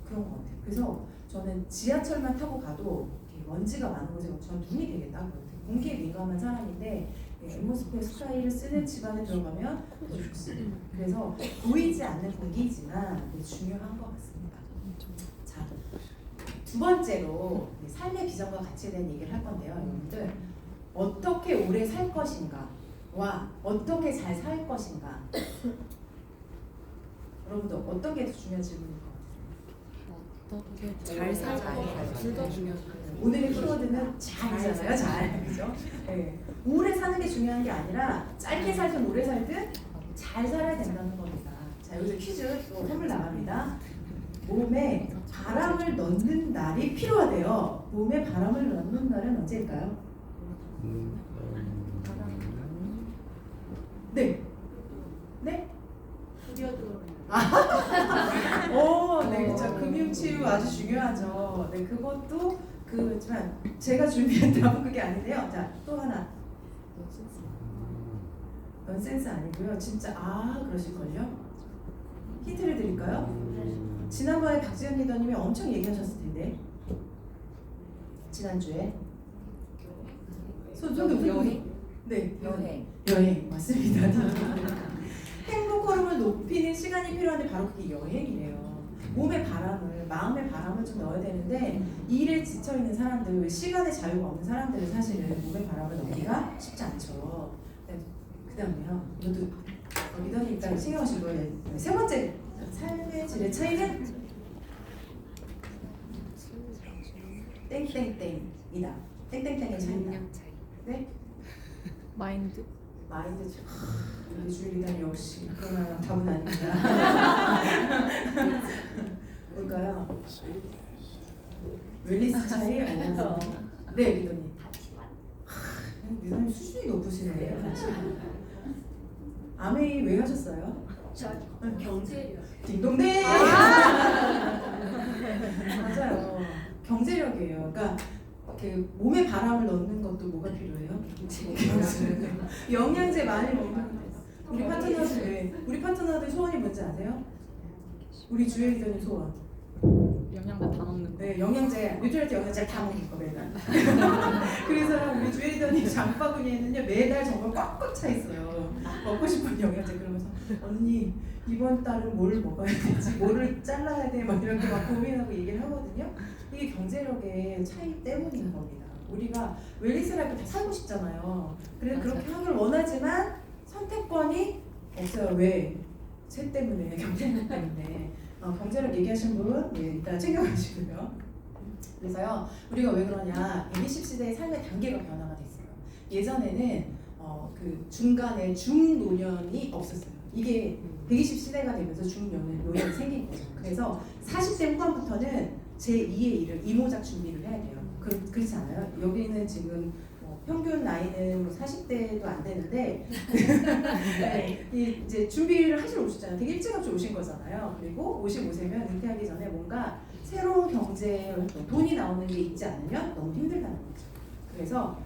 그런 것 같아요. 그래서 저는 지하철만 타고 가도 먼지가 많은 곳에 저는 눈이 되게 따가워요. 공기에 민감한 사람인데 앰모스피어 스카이를 쓰는 집안에 들어가면 더 좋습니다. 그래서 보이지 않는 공기지만 중요한 것 같습니다. 자, 두 번째로 삶의 비전과 가치에 대한 얘기를 할 건데요. 여러분들 어떻게 오래 살 것인가와 어떻게 잘 살 것인가 여러분들 어떤 게 더 중요한 질문일 것 같아요? 잘 살고 둘다 중요하죠. 오늘의 키워드는 잘이잖아요. 잘. 그죠? 네. 오래 사는 게 중요한 게 아니라 짧게 살든 오래 살든 잘 살아야 된다는 겁니다. 자, 여기서 퀴즈 또 선물 나갑니다. 몸에 바람을 넣는 날이 필요하대요. 몸에 바람을 넣는 날은 언제일까요? 네. 네? 네, 그렇죠. 금융치유 아주 중요하죠. 네, 그것도 그렇지만 제가 준비한 답은 그게 아닌데요. 자, 또 하나. 넌센스 아니고요. 진짜 그러실걸요? 힌트를 드릴까요? 지난번에 박지현 리더님이 엄청 얘기하셨을 텐데 지난주에 여행? 네, 여행 맞습니다. 행복 호르몬을 높이는 시간이 필요한데 바로 그게 여행이래요. 몸의 바람을, 마음의 바람을 좀 넣어야 되는데 일에 지쳐있는 사람들, 시간의 자유가 없는 사람들은 사실은 몸의 바람을 넣기가 쉽지 않죠. 그 다음에요. 이것도 리더님 일단 신경하실 거예요. 세 번째, 삶의 질의 차이는 땡땡땡이다. 땡땡땡의 차이다. 네? 마인드. 우리 주일 리더님 역시 그러나 답은 아닙니다. 뭘까요? 웰리스 차이? 네, 리더님. 리더님 수준이 높으시네요. 아메이 왜 하셨어요? 저 경제력. 딩동댕! 맞아요. 경제력이에요. 그러니까 그 몸에 바람을 넣는 것도 뭐가 필요해요? 영양제 많이 먹는 우리 파트너들 소원이 뭔지 아세요? 우리 주혜 리더님 소원. 영양제 다 먹는 거. 네, 영양제, 뉴트럴티 영양제 다 먹는 거 매달. 그래서 우리 주혜 리더님 장바구니에는요 매달 정말 꽉꽉 차 있어요. 먹고 싶은 영양제. 그러면서 언니 이번 달은 뭘 먹어야 되지? 뭐를 잘라야 돼? 막 이렇게 막 고민하고 얘기를 하거든요. 이게 경제력의 차이 때문인 겁니다. 우리가 웰리스 라이프 다 살고 싶잖아요. 그래서 그렇게 하길 원하지만 선택권이 없어요. 왜? 새 때문에, 경제력 때문에. 경제력 얘기하신 분 일단 챙겨가시고요. 그래서요, 우리가 왜 그러냐? 20시대의 삶의 단계가 변화가 됐어요. 예전에는 그 중간에 중노년이 없었어요. 이게 120시대가 되면서 중노년이 생긴 거죠. 그래서 40대 후반부터는 제2의 일을 이모작 준비를 해야 돼요. 그렇지 않아요? 여기는 지금 평균 나이는 40대도 안 되는데 네, 이제 준비를 하시러 오셨잖아요. 되게 일찌감치 오신 거잖아요. 그리고 55세면 은퇴하기 전에 뭔가 새로운 경제 활동, 돈이 나오는 게 있지 않으면 너무 힘들다는 거죠. 그래서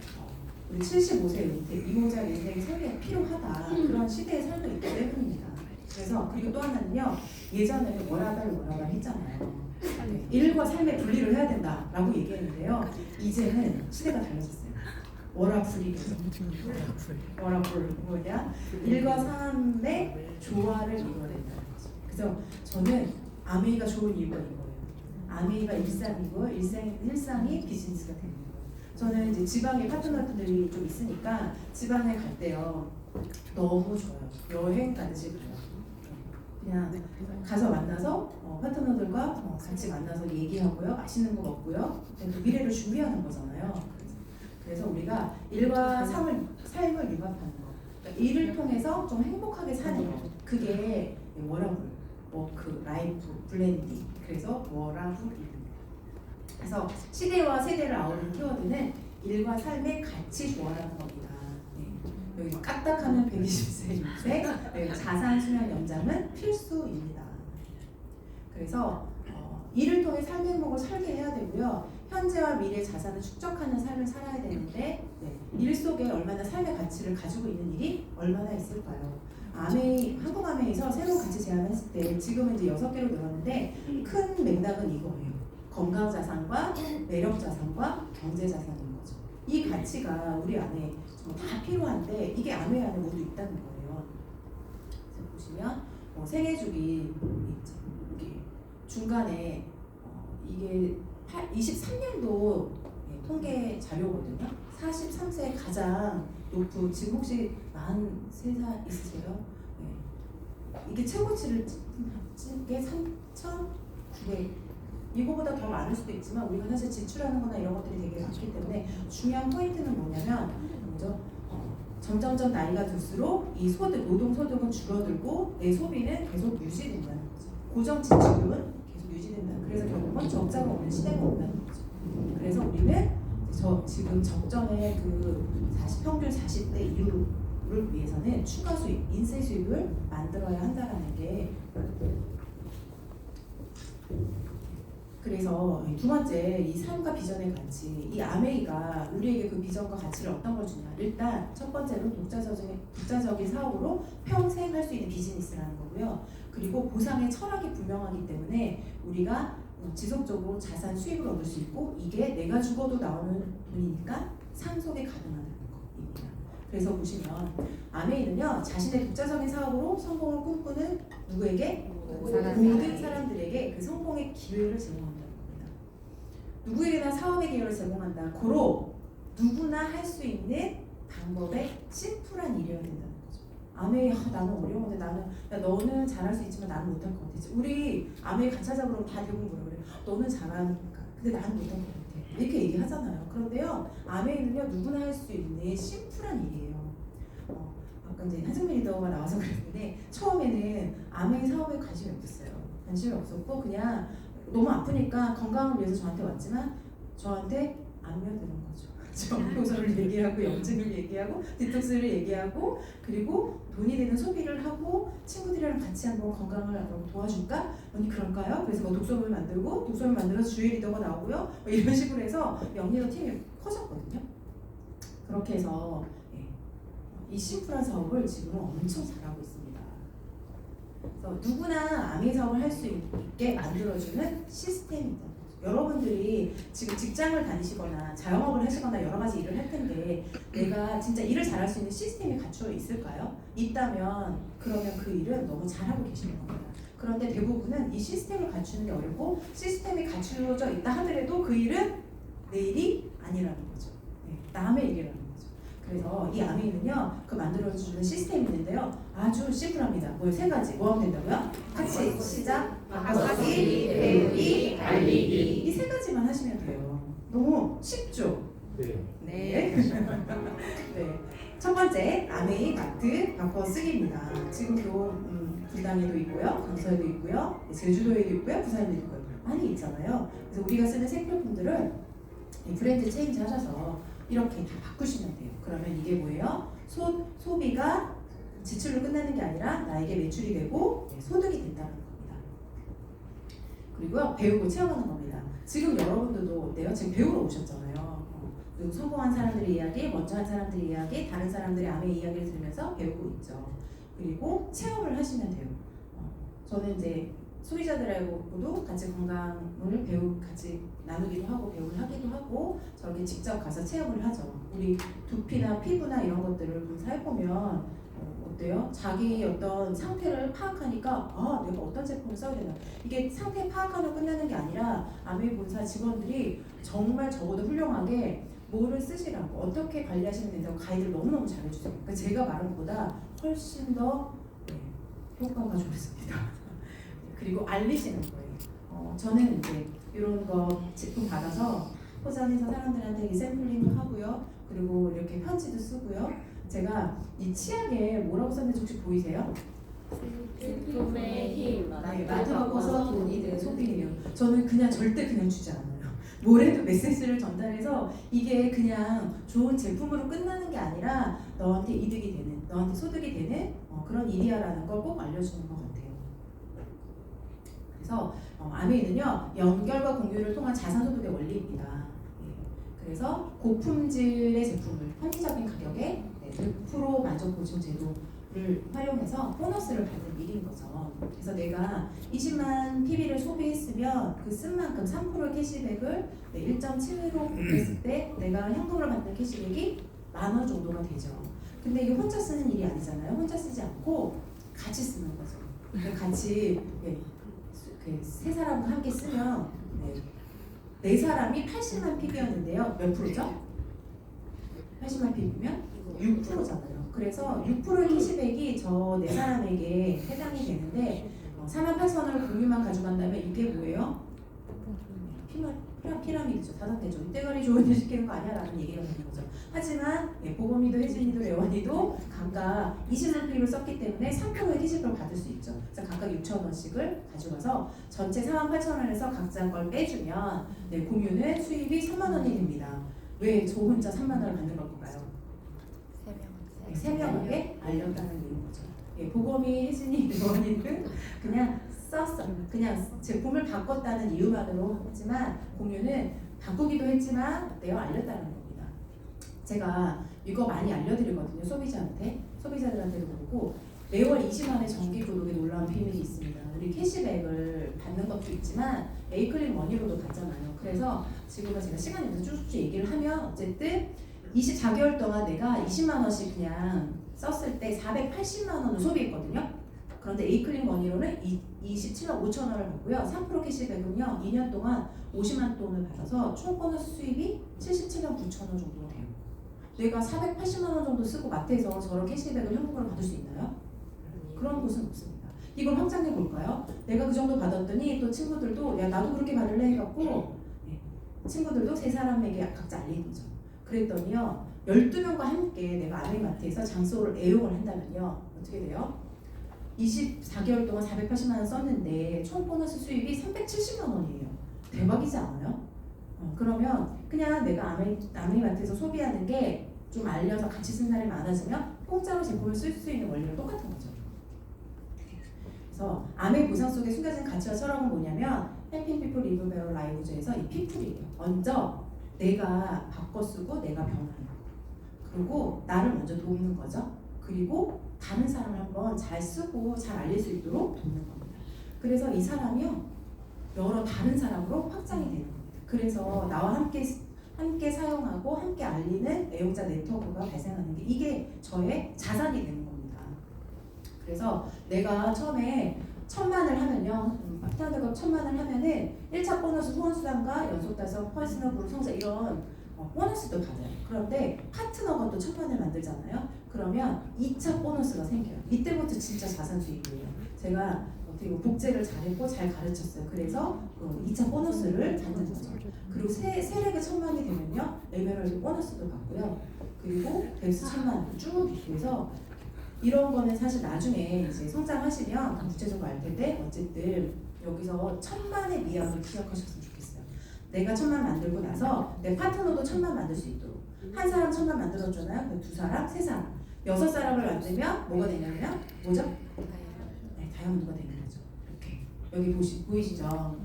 우리 75세 은퇴, 이모작 인생의 설계가 필요하다. 그런 시대에 살고 있기 때문입니다. 그래서 그리고 또 하나는요. 예전에는 워라밸 했잖아요. 네, 일과 삶의 분리를 해야 된다라고 얘기했는데요. 이제는 시대가 달라졌어요. 워라밸이래요. 워라밸 뭐냐? 일과 삶의 조화를 이루어야 된다는 거죠. 그래서 저는 아메이가 좋은 이유가 이거예요. 아메이가 일상이고 일상이 비즈니스가 되는 거예요. 저는 이제 지방에 파트너들이 좀 있으니까 지방에 갈 때요 너무 좋아요. 여행 가듯이 가요. 그냥 가서 만나서 파트너들과 같이 만나서 얘기하고요, 맛있는 거 먹고요, 또 미래를 준비하는 거잖아요. 그래서 우리가 일과 삶을 융합하는 거, 그러니까 일을 통해서 좀 행복하게 사는 거, 그게 워라밸, 워크, 라이프, 블렌딩. 그래서 워라밸입니다. 그래서 시대와 세대를 아우르는 키워드는 일과 삶의 가치 조화라는 겁니다. 네. 여기 까딱하면 120세, 6세, 네. 자산 수명 연장은 필수입니다. 그래서 일을 통해 삶의 행복을 설계해야 되고요. 현재와 미래 자산을 축적하는 삶을 살아야 되는데 네. 일 속에 얼마나 삶의 가치를 가지고 있는 일이 얼마나 있을까요? 아메이, 한국 아메이에서 새로운 가치 제안했을 때 지금은 이제 6개로 늘었는데 큰 맥락은 이거예요. 건강 자산과 매력 자산과 경제 자산인 거죠. 이 가치가 우리 안에 다 필요한데 이게 아메이 안에 모두 있다는 거예요. 그래서 보시면 생애주기 있죠. 여기 중간에 이게 23년도 통계 자료거든요. 43세 가장 높은, 지금 혹시 43살 있으세요? 네. 이게 최고치를 찍은 게 3,900. 이거보다 더 많을 수도 있지만 우리가 사실 지출하는 거나 이런 것들이 되게 많기 때문에 중요한 포인트는 뭐냐면 먼저 점점점 나이가 들수록 이 소득, 노동 소득은 줄어들고 내 소비는 계속 유지된다는 거죠. 고정 지출은 계속 유지된다는, 그래서 결국은 적자가 오는 시대가 온다는 거죠. 그래서 우리는 지금 적정의 그 평균 40대 이후를 위해서는 추가 수입, 인세 수입을 만들어야 한다라는 게, 그래서 두 번째 이 삶과 비전의 가치, 이 아메이가 우리에게 그 비전과 가치를 어떤 걸 주냐. 일단 첫 번째로 독자적인 사업으로 평생 할 수 있는 비즈니스라는 거고요. 그리고 보상의 철학이 분명하기 때문에 우리가 지속적으로 자산 수입을 얻을 수 있고, 이게 내가 죽어도 나오는 돈이니까 상속이 가능하다는 겁니다. 그래서 보시면 아메이는요, 자신의 독자적인 사업으로 성공을 꿈꾸는 누구에게? 모든 사람들에게 그 성공의 기회를 제공한다는 겁니다. 누구에게나 사업의 기회를 제공한다. 고로 누구나 할 수 있는 방법의 심플한 일이어야 된다는 거죠. 아메이, 나는 어려운데 너는 잘할 수 있지만 나는 못할 것 같아. 우리 아메이 같이 하자 그러면 다 대부분 뭐라 그래요? 너는 잘하니까. 근데 나는 못할 것 같아. 이렇게 얘기하잖아요. 그런데요, 아메이는요, 누구나 할 수 있는 심플한 일이에요. 아까 이제 한승민 리더가 나와서 그랬는데 처음에는 아메이 사업에 관심이 없었고 그냥 너무 아프니까 건강을 위해서 저한테 왔지만 저한테 안면드는 거죠. 정보서를 얘기하고 염증을 얘기하고 디톡스를 얘기하고 그리고 돈이 되는 소비를 하고 친구들이랑 같이 한번 건강을 도와줄까? 언니 그럴까요? 그래서 독서를 만들어서 주의 리더가 나오고요. 이런 식으로 해서 영리더 팀이 커졌거든요. 그렇게 해서 이 심플한 사업을 지금은 엄청 잘하고 있습니다. 그래서 누구나 아메이 사업을 할 수 있게 만들어주는 시스템입니다. 여러분들이 지금 직장을 다니시거나 자영업을 하시거나 여러 가지 일을 할 텐데 내가 진짜 일을 잘할 수 있는 시스템이 갖추어 있을까요? 있다면 그러면 그 일은 너무 잘하고 계시는 겁니다. 그런데 대부분은 이 시스템을 갖추는 게 어렵고 시스템이 갖추어져 있다 하더라도 그 일은 내 일이 아니라는 거죠. 남의 일이라는 거죠. 그래서 이 아메이는요, 그 만들어주는 시스템이 있는데요, 아주 심플합니다. 뭐 세 가지. 뭐 하면 된다고요? 같이 시작, 바꾸기, 배우기, 알리기. 이 세 가지만 하시면 돼요. 너무 쉽죠? 네. 네. 네. 첫 번째, 아메이 마트 바꿔쓰기입니다. 지금도 분당에도 있고요, 강서에도 있고요, 제주도에도 있고요, 부산에도 있고요. 많이 있잖아요. 그래서 우리가 쓰는 생필품들을 브랜드 체인지 하셔서 이렇게 다 바꾸시면 돼요. 그러면 이게 뭐예요? 소비가 지출로 끝나는 게 아니라 나에게 매출이 되고 소득이 된다는 겁니다. 그리고요 배우고 체험하는 겁니다. 지금 여러분들도 어때요? 지금 배우러 오셨잖아요. 그리고 성공한 사람들의 이야기, 먼저 한 사람들의 이야기, 다른 사람들의 암의 이야기를 들으면서 배우고 있죠. 그리고 체험을 하시면 돼요. 저는 이제 소비자들하고도 같이 건강을 같이 나누기도 하고 배우를 하기도 하고 저렇게 직접 가서 체험을 하죠. 우리 두피나 피부나 이런 것들을 사용해보면 어때요? 자기 어떤 상태를 파악하니까 아 내가 어떤 제품을 써야 되나 이게 상태 파악하면 끝나는 게 아니라 아메이 본사 직원들이 정말 저보다 훌륭하게 뭐를 쓰시라고 어떻게 관리하시면 된다고 가이드를 너무너무 잘해주세요. 그러니까 제가 말한 것보다 훨씬 더 효과가 좋습니다. 그리고 알리시는 거예요. 저는 이제 이런 거 제품 받아서 포장해서 사람들한테 이 샘플링도 하고요. 그리고 이렇게 편지도 쓰고요. 제가 이 치약에 뭐라고 썼는지 혹시 보이세요? 제품의 힘. 네, 나도 바꿔서 돈이 되는 소비예요. 저는 그냥 절대 그냥 주지 않아요. 뭐래도 메시지를 전달해서 이게 그냥 좋은 제품으로 끝나는 게 아니라 너한테 이득이 되는, 너한테 소득이 되는 그런 일이야라는 걸 꼭 알려주는 것 같아요. 그래서 아메이는요 연결과 공유를 통한 자산소득의 원리입니다. 그래서 고품질의 제품을 합리적인 가격에 100% 만족 보증 제도를 활용해서 보너스를 받는 일인 거죠. 그래서 내가 20만 PB를 소비했으면 그 쓴 만큼 3%의 캐시백을 1.7로 곱했을 때 내가 현금으로 받는 캐시백이 10,000원 정도가 되죠. 근데 이게 혼자 쓰는 일이 아니잖아요. 혼자 쓰지 않고 같이 쓰는 거죠. 같이 세 사람과 함께 쓰면 네 사람이 80만 PB였는데요. 몇 프로죠? 80만 PB면 6%잖아요. 그래서 6%의 캐시백이 저 네 사람에게 해당이 되는데 48,000원을 공유만 가져간다면 이게 뭐예요? 피라미드죠. 다단계죠. 이때가리 좋은 일 시키는 거 아니야? 라는 얘기가 되는 거죠. 하지만 보검이도 혜진이도 레원이도 각각 20만 PB를 썼기 때문에 3%의 캐시백을 받을 수 있죠. 그래서 각각 6,000원씩을 가져가서 전체 48,000원에서 각자 걸 빼주면 공유는 수입이 3만 원이 됩니다. 왜 저 혼자 3만 원을 받는 걸까요? 세 명에게 알렸다는 이유인 거죠. 보검이, 혜진이, 레원이는 그냥 썼어. 그냥 제품을 바꿨다는 이유만으로 했지만 공유는 바꾸기도 했지만 내가 알렸다는 겁니다. 제가 이거 많이 알려드리거든요. 소비자들한테도 그렇고 매월 20만의 정기 구독에 놀라운 비밀이 있습니다. 우리 캐시백을 받는 것도 있지만 에이클릭 머니로도 받잖아요. 그래서 지금은 제가 시간이 없어서 쭉쭉 얘기를 하면 어쨌든 24개월 동안 내가 20만 원씩 그냥 썼을 때 480만 원을 소비했거든요. 그런데 에이클릭 머니로는 27만 5천 원을 받고요. 3% 캐시백은요 2년 동안 50만 돈을 받아서 총 보너스 수입이 77만 9천 원 정도 돼요. 내가 480만 원 정도 쓰고 마트에서 저런 캐시백을 현금으로 받을 수 있나요? 그런 곳은 없습니다. 이걸 확장해 볼까요? 내가 그 정도 받았더니 또 친구들도 야 나도 그렇게 받을래 해갖고 친구들도 세 사람에게 각자 알린 거죠. 그랬더니요 12명과 함께 내가 아메이마트에서 장소를 애용을 한다면요 어떻게 돼요? 24개월 동안 480만 원 썼는데 총 보너스 수입이 370만 원이에요. 대박이지 않아요? 그러면 그냥 내가 아메이마트에서 소비하는 게 좀 알려서 같이 쓴 사람이 많아지면 공짜로 제품을 쓸 수 있는 원리랑 똑같은 거죠. 그래서 아메이 보상 속에 숨겨진 가치와 철학은 뭐냐면 헬핑 피플 리브 베러 라이브즈에서 이 피플이에요. 먼저 내가 바꿔 쓰고 내가 변하는 거. 그리고 나를 먼저 돕는 거죠. 그리고 다른 사람을 한번 잘 쓰고 잘 알릴 수 있도록 돕는 겁니다. 그래서 이 사람이요 여러 다른 사람으로 확장이 되는 겁니다. 그래서 나와 함께 사용하고 함께 알리는 애용자 네트워크가 발생하는 게 이게 저의 자산이 되는 겁니다. 그래서 내가 처음에 1,000만을 하면요 파트너가 1,000만을 하면은 1차 보너스 후원수당과 연속 달성 퍼스널 그룹 성장 이런 보너스도 받아요. 그런데 파트너가 또 1,000만을 만들잖아요. 그러면 2차 보너스가 생겨요. 이때부터 진짜 자산 수익이에요. 제가 어떻게 복제를 잘했고 잘 가르쳤어요. 그래서 2차 보너스를 받는 거죠. 그리고 세력의 1,000만이 되면요 에메랄드 보너스도 받고요. 그리고 베스 1,000만 쭉 비교해서 이런 거는 사실 나중에 이제 성장하시면 구체적으로 알 텐데 어쨌든 여기서 1,000만의 미학을 기억하셨으면 좋겠어요. 내가 1,000만 만들고 나서 내 파트너도 1,000만 만들 수 있도록 한 사람 1,000만 만들어주나요? 그 2사람, 3사람, 6사람을 만들면 뭐가 되냐면 뭐죠? 네, 다이아몬드가 되는 거죠. 이렇게 여기 보이시죠?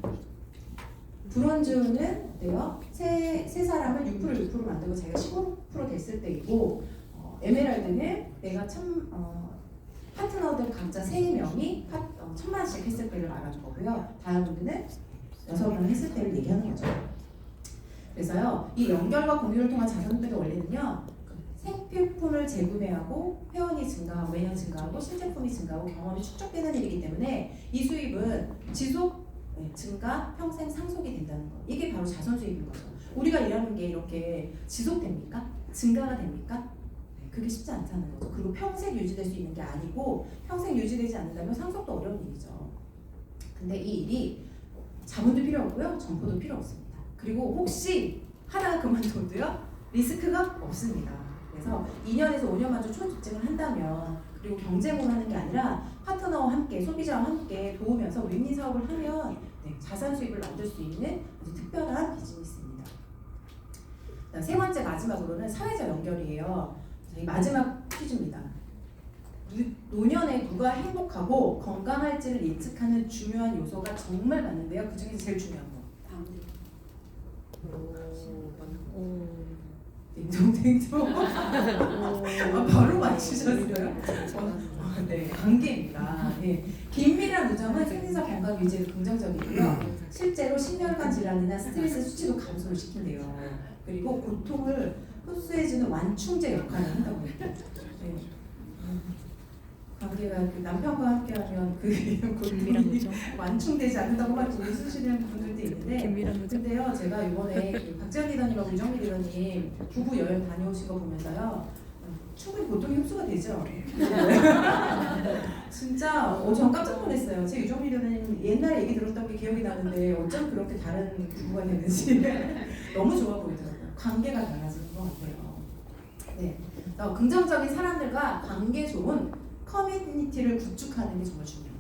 브론즈는 어때요? 세 사람을 6% 만들고 자기가 15% 됐을 때이고 에메랄드는 내가 파트너들 각자 3명이 1000만원씩 했을 때를 말하는 거고요. 다이아몬드는 6명 했을 때를 얘기하는 거죠. 그래서요, 이 연결과 공유를 통한 자산분배 원리는요, 생필품을 재구매하고 회원이 증가하고 매년 증가하고 실제품이 증가하고 경험이 축적되는 일이기 때문에 이 수입은 지속 증가, 평생 상속이 된다는 거. 이게 바로 자선 수입인 거죠. 우리가 일하는 게 이렇게 지속됩니까? 증가가 됩니까? 그게 쉽지 않다는 거죠. 그리고 평생 유지될 수 있는 게 아니고 평생 유지되지 않는다면 상속도 어려운 일이죠. 근데 이 일이 자본도 필요 없고요, 정보도 필요 없습니다. 그리고 혹시 하다가 그만둬도요, 리스크가 없습니다. 그래서 2년에서 5년만 좀 초집중을 한다면, 그리고 경쟁으로 하는 게 아니라 파트너와 함께, 소비자와 함께 도우면서 윈윈 사업을 하면 자산 수입을 만들 수 있는 아주 특별한 비즈니스입니다. 세 번째 마지막으로는 사회적 연결이에요. 이 마지막 퀴즈입니다. 노년에 누가 행복하고 건강할지를 예측하는 중요한 요소가 정말 많은데요. 그 중에서 제일 중요한 거. 딩동댕동. 바로 맞추셨어요? 네, 관계입니다. 네. 긴밀한 우정은 생리사 건강 유지에 긍정적이고요. 실제로 심혈관 질환이나 스트레스 수치도 감소를 시킨대요. 그리고 고통을 흡수해주는 완충제 역할을 한다고 해요. 네. 관계가 그 남편과 함께하면 그 고통이 완충되지 않는다고 막 웃으시는 분들도 있는데, 근데요 제가 이번에 그 박지현 리더님하고 유정미 리더님 부부 여행 다녀오신 거 보면서요, 충분히 고통이 흡수가 되죠. 진짜 전 깜짝 놀랐어요. 제 유정미 리더님 옛날에 얘기 들었던 게 기억이 나는데 어쩜 그렇게 다른 부부가 됐는지 너무 좋아 보이더라고요. 관계가 달라지는 것 같아요. 네, 긍정적인 사람들과 관계 좋은 커뮤니티를 구축하는 게 정말 중요해요.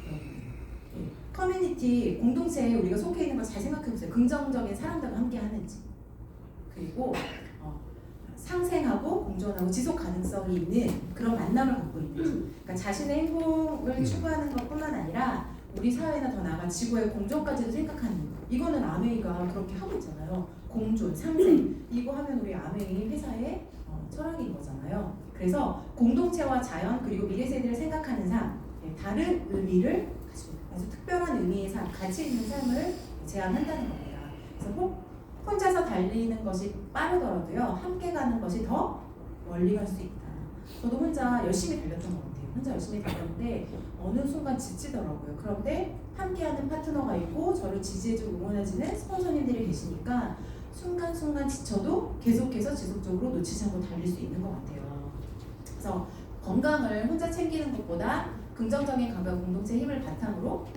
네. 커뮤니티, 공동체에 우리가 속해 있는 걸 잘 생각해보세요. 긍정적인 사람들과 함께 하는지, 그리고 상생하고 공존하고 지속 가능성이 있는 그런 만남을 갖고 있는지, 그러니까 자신의 행복을 추구하는 것뿐만 아니라 우리 사회나 더 나아가 지구의 공존까지도 생각하는 거. 이거는 아메이가 그렇게 하고 있잖아요. 공존, 상생, 이거 하면 우리 아메이 회사의 철학인 거잖아요. 그래서 공동체와 자연 그리고 미래 세대를 생각하는 삶, 다른 의미를 가지고 아주 특별한 의미의 삶, 가치 있는 삶을 제안한다는 겁니다. 그래서 혼자서 달리는 것이 빠르더라도요, 함께 가는 것이 더 멀리 갈 수 있다. 저도 혼자 열심히 달렸던 것 같아요. 혼자 열심히 달렸는데 어느 순간 지치더라고요. 그런데 함께하는 파트너가 있고 저를 지지해주고 응원해주는 스폰서님들이 계시니까 순간순간 지쳐도 계속해서 지속적으로 놓치지 않고 달릴 수 있는 것 같아요. 그래서 건강을 혼자 챙기는 것보다 긍정적인 감각 공동체 힘을 바탕으로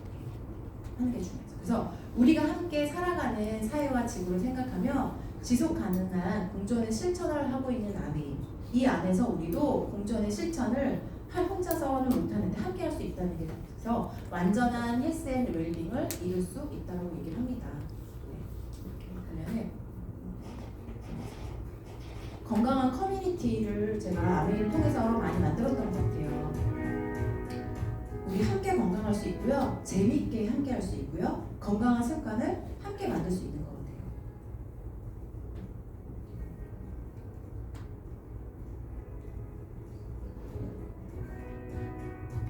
하는 게 중요하죠. 그래서 우리가 함께 살아가는 사회와 지구를 생각하며 지속 가능한 공존의 실천을 하고 있는 아메이, 이 안에서 우리도 공존의 실천을 혼자서는 못하는데 함께 할 수 있다는 게 있어서 완전한 헬스 앤 웰빙을 이룰 수 있다고 얘기를 합니다. 네. 그러면 건강한 커뮤니티를 제가 아메이를 통해서 많이 만들었던 것 같아요. 우리 함께 건강할 수 있고요, 재미있게 함께 할 수 있고요, 건강한 습관을 함께 만들 수 있는 것 같아요.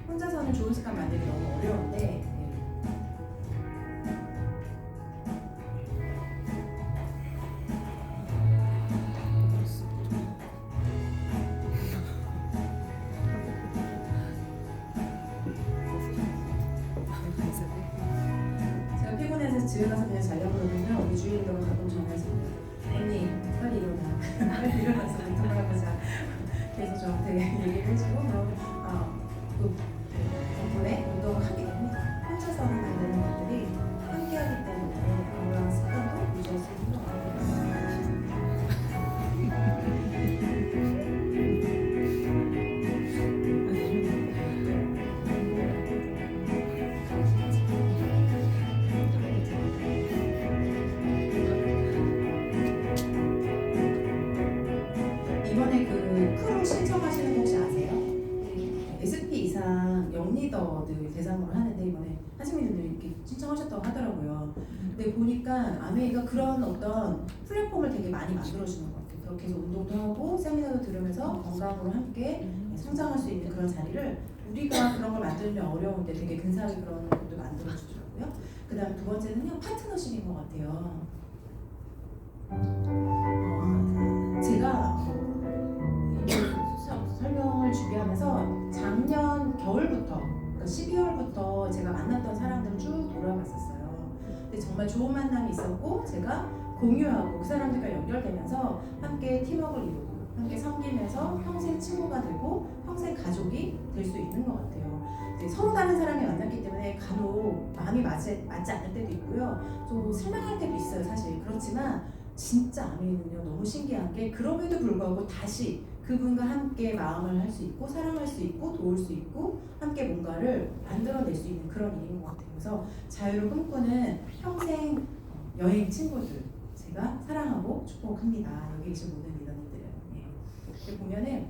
혼자서는 좋은 습관 만들기 너무 어려운데 제가 피곤해서 집에 가서 그냥 자려고 그러면요, 우리 주인님하고 가끔 전화해서 언니 빨리 일어나 빨리 일어나서 운동을 해보자 계속 저한테 얘기를 해주고 또 덕분에 운동을 하게 됩니다. 혼자서는 안 되는 것들이 함께 하기 때문에 건강한 습관도 유지할 수 있는 것 같아요. 그런 어떤 플랫폼을 되게 많이 만들어주는 것 같아요. 그렇게 해서 운동도 하고 세미나도 들으면서 건강으로 함께 성장할 수 있는 그런 자리를 우리가 그런 걸 만들면 어려운데 되게 근사하게 그런 것도 만들어주더라고요. 그 다음 두 번째는요, 파트너십인 것 같아요. 제가 설명을 준비하면서 작년 겨울부터, 그러니까 12월부터 제가 만났던 사람들을 쭉 돌아봤었어요. 근데 정말 좋은 만남이 있었고 제가 공유하고 그 사람들과 연결되면서 함께 팀워크를 이루고 함께 섬기면서 평생 친구가 되고 평생 가족이 될 수 있는 것 같아요. 이제 서로 다른 사람이 만났기 때문에 간혹 마음이 맞지 않을 때도 있고요. 좀 실망할 때도 있어요, 사실. 그렇지만 진짜 아메이는요, 너무 신기한 게 그럼에도 불구하고 다시 그분과 함께 마음을 할 수 있고 사랑할 수 있고 도울 수 있고 함께 뭔가를 만들어낼 수 있는 그런 일인 것 같아요. 그래서 자유를 꿈꾸는 평생 여행 친구들 제가 사랑하고 축복합니다. 여기 계신 모든 리더님들은. 네. 보면은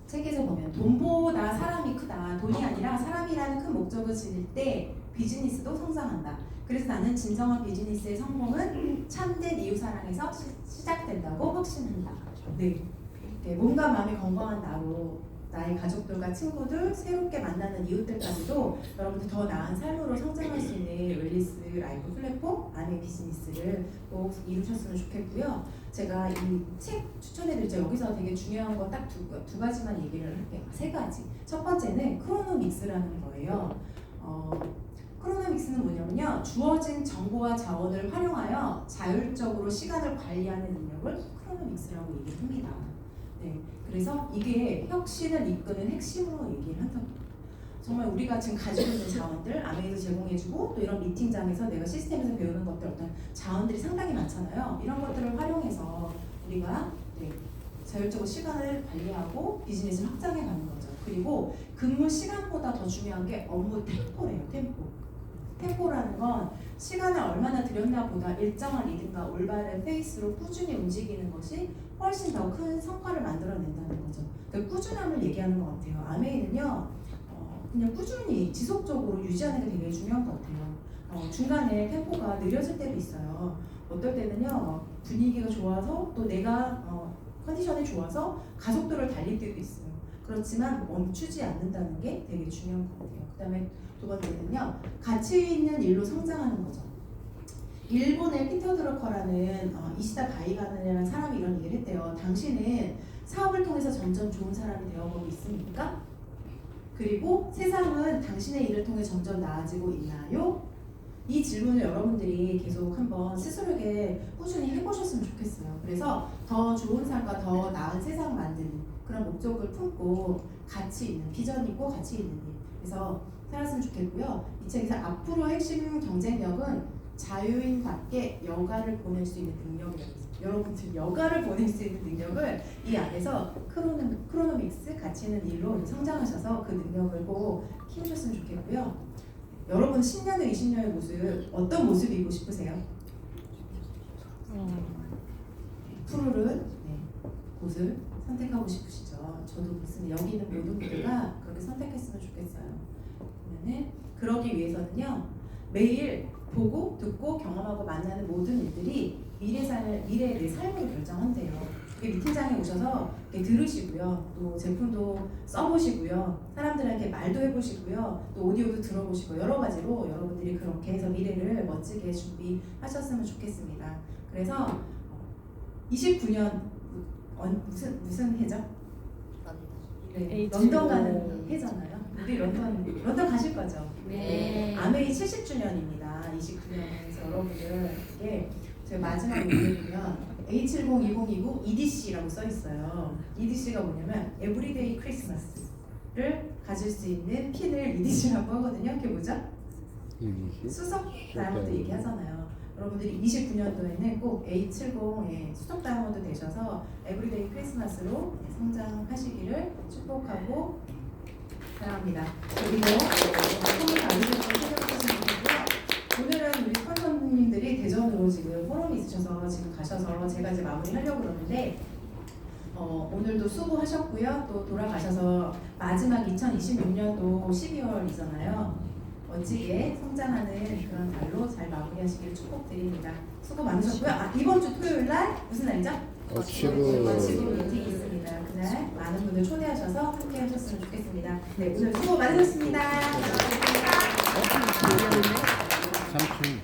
책에서 보면 돈보다 사람이 크다. 돈이 아니라 사람이라는 큰 목적을 지닐 때 비즈니스도 성장한다. 그래서 나는 진정한 비즈니스의 성공은 참된 이웃사랑에서 시작된다고 확신한다. 네. 몸과 마음이 건강한 나로 나의 가족들과 친구들, 새롭게 만나는 이웃들까지도 여러분들 더 나은 삶으로 성장할 수 있는 웰리스 라이프 플랫폼 안의 비즈니스를 꼭 이루셨으면 좋겠고요. 제가 이 책 추천해드리죠. 여기서 되게 중요한 거 딱 두 가지만 얘기를 할게요. 세 가지. 첫 번째는 크로노믹스라는 거예요. 크로노믹스는 뭐냐면요, 주어진 정보와 자원을 활용하여 자율적으로 시간을 관리하는 능력을 크로노믹스라고 얘기합니다. 네, 그래서 이게 혁신을 이끄는 핵심으로 얘기를 한다고. 정말 우리가 지금 가지고 있는 자원들, 아메이도 제공해주고 또 이런 미팅장에서 내가 시스템에서 배우는 것들 어떤 자원들이 상당히 많잖아요. 이런 것들을 활용해서 우리가 자율적으로 시간을 관리하고 비즈니스를 확장해가는 거죠. 그리고 근무 시간보다 더 중요한 게 업무 템포래요. 템포라는 건 시간을 얼마나 들였나 보다 일정한 리듬과 올바른 페이스로 꾸준히 움직이는 것이 훨씬 더 큰 성과를 만들어낸다는 거죠. 그러니까 꾸준함을 얘기하는 것 같아요. 아메이는요, 그냥 꾸준히 지속적으로 유지하는 게 되게 중요한 것 같아요. 중간에 템포가 느려질 때도 있어요. 어떨 때는요, 분위기가 좋아서 또 내가 컨디션이 좋아서 가속도를 달릴 때도 있어요. 그렇지만 멈추지 않는다는 게 되게 중요한 것 같아요. 그 다음에 두 번째는요, 가치 있는 일로 성장하는 거죠. 일본의 피터 드러커라는 이시다 바이가는이라는 사람이 이런 얘기를 했대요. 당신은 사업을 통해서 점점 좋은 사람이 되어가고 있습니까? 그리고 세상은 당신의 일을 통해 점점 나아지고 있나요? 이 질문을 여러분들이 계속 한번 스스로에게 꾸준히 해보셨으면 좋겠어요. 그래서 더 좋은 삶과 더 나은 세상 만드는 그런 목적을 품고 가치 있는 비전 있고 가치 있는 일, 그래서 살았으면 좋겠고요. 이 책에서 앞으로 핵심 경쟁력은 자유인답게 여가를 보낼 수 있는 능력이라고 있어요. 여러분들 여가를 보낼 수 있는 능력을 이 안에서 크로노믹스 가치 있는 일로 성장하셔서 그 능력을 꼭 키우셨으면 좋겠고요. 여러분 10년 후 20년의 모습 어떤 모습이고 싶으세요? 푸르른 곳을 선택하고 싶으시죠? 저도 그렇습니다. 여기 있는 모든 분들가 그렇게 선택했으면 좋겠어요. 그러면은 그러기 위해서는요, 매일 보고 듣고 경험하고 만나는 모든 일들이 미래의 내 삶으로 결정한대요. 미팅장에 오셔서 들으시고요, 또 제품도 써보시고요, 사람들에게 말도 해보시고요, 또 오디오도 들어보시고 여러 가지로 여러분들이 그렇게 해서 미래를 멋지게 준비하셨으면 좋겠습니다. 그래서 29년 무슨 해죠? 네, 런던 가는 해잖아요. 우리 런던 가실 거죠? 네. 아메이 70주년입니다. 29년에서 여러분들에게 제가 마지막 얘기해보면 A702029 EDC라고 써 있어요. EDC가 뭐냐면 에브리데이 크리스마스를 가질 수 있는 핀을 EDC라고 하거든요. 그게 뭐죠? 수석 다이아몬드 얘기하잖아요. 여러분들이 29년도에는 꼭 A70의 수석 다이아몬드 되셔서 에브리데이 크리스마스로 성장하시기를 축복하고 사랑합니다. 그리고 선물 받으셔서 찾아주시면 되고요. 오늘은 우리 스폰서님들이 대전으로 지금 포럼이 있으셔서 지금 가셔서 제가 이제 마무리하려고 그러는데 오늘도 수고하셨고요. 또 돌아가셔서 마지막 2026년도 12월이잖아요. 멋지게 성장하는 그런 달로 잘 마무리하시길 축복드립니다. 수고 많으셨고요. 이번 주 토요일 날 무슨 날이죠? 어치부 미팅이 있습니다. 그날 많은 분들 초대하셔서 함께 하셨으면 좋겠습니다. 네, 오늘 수고 많으셨습니다. 삼촌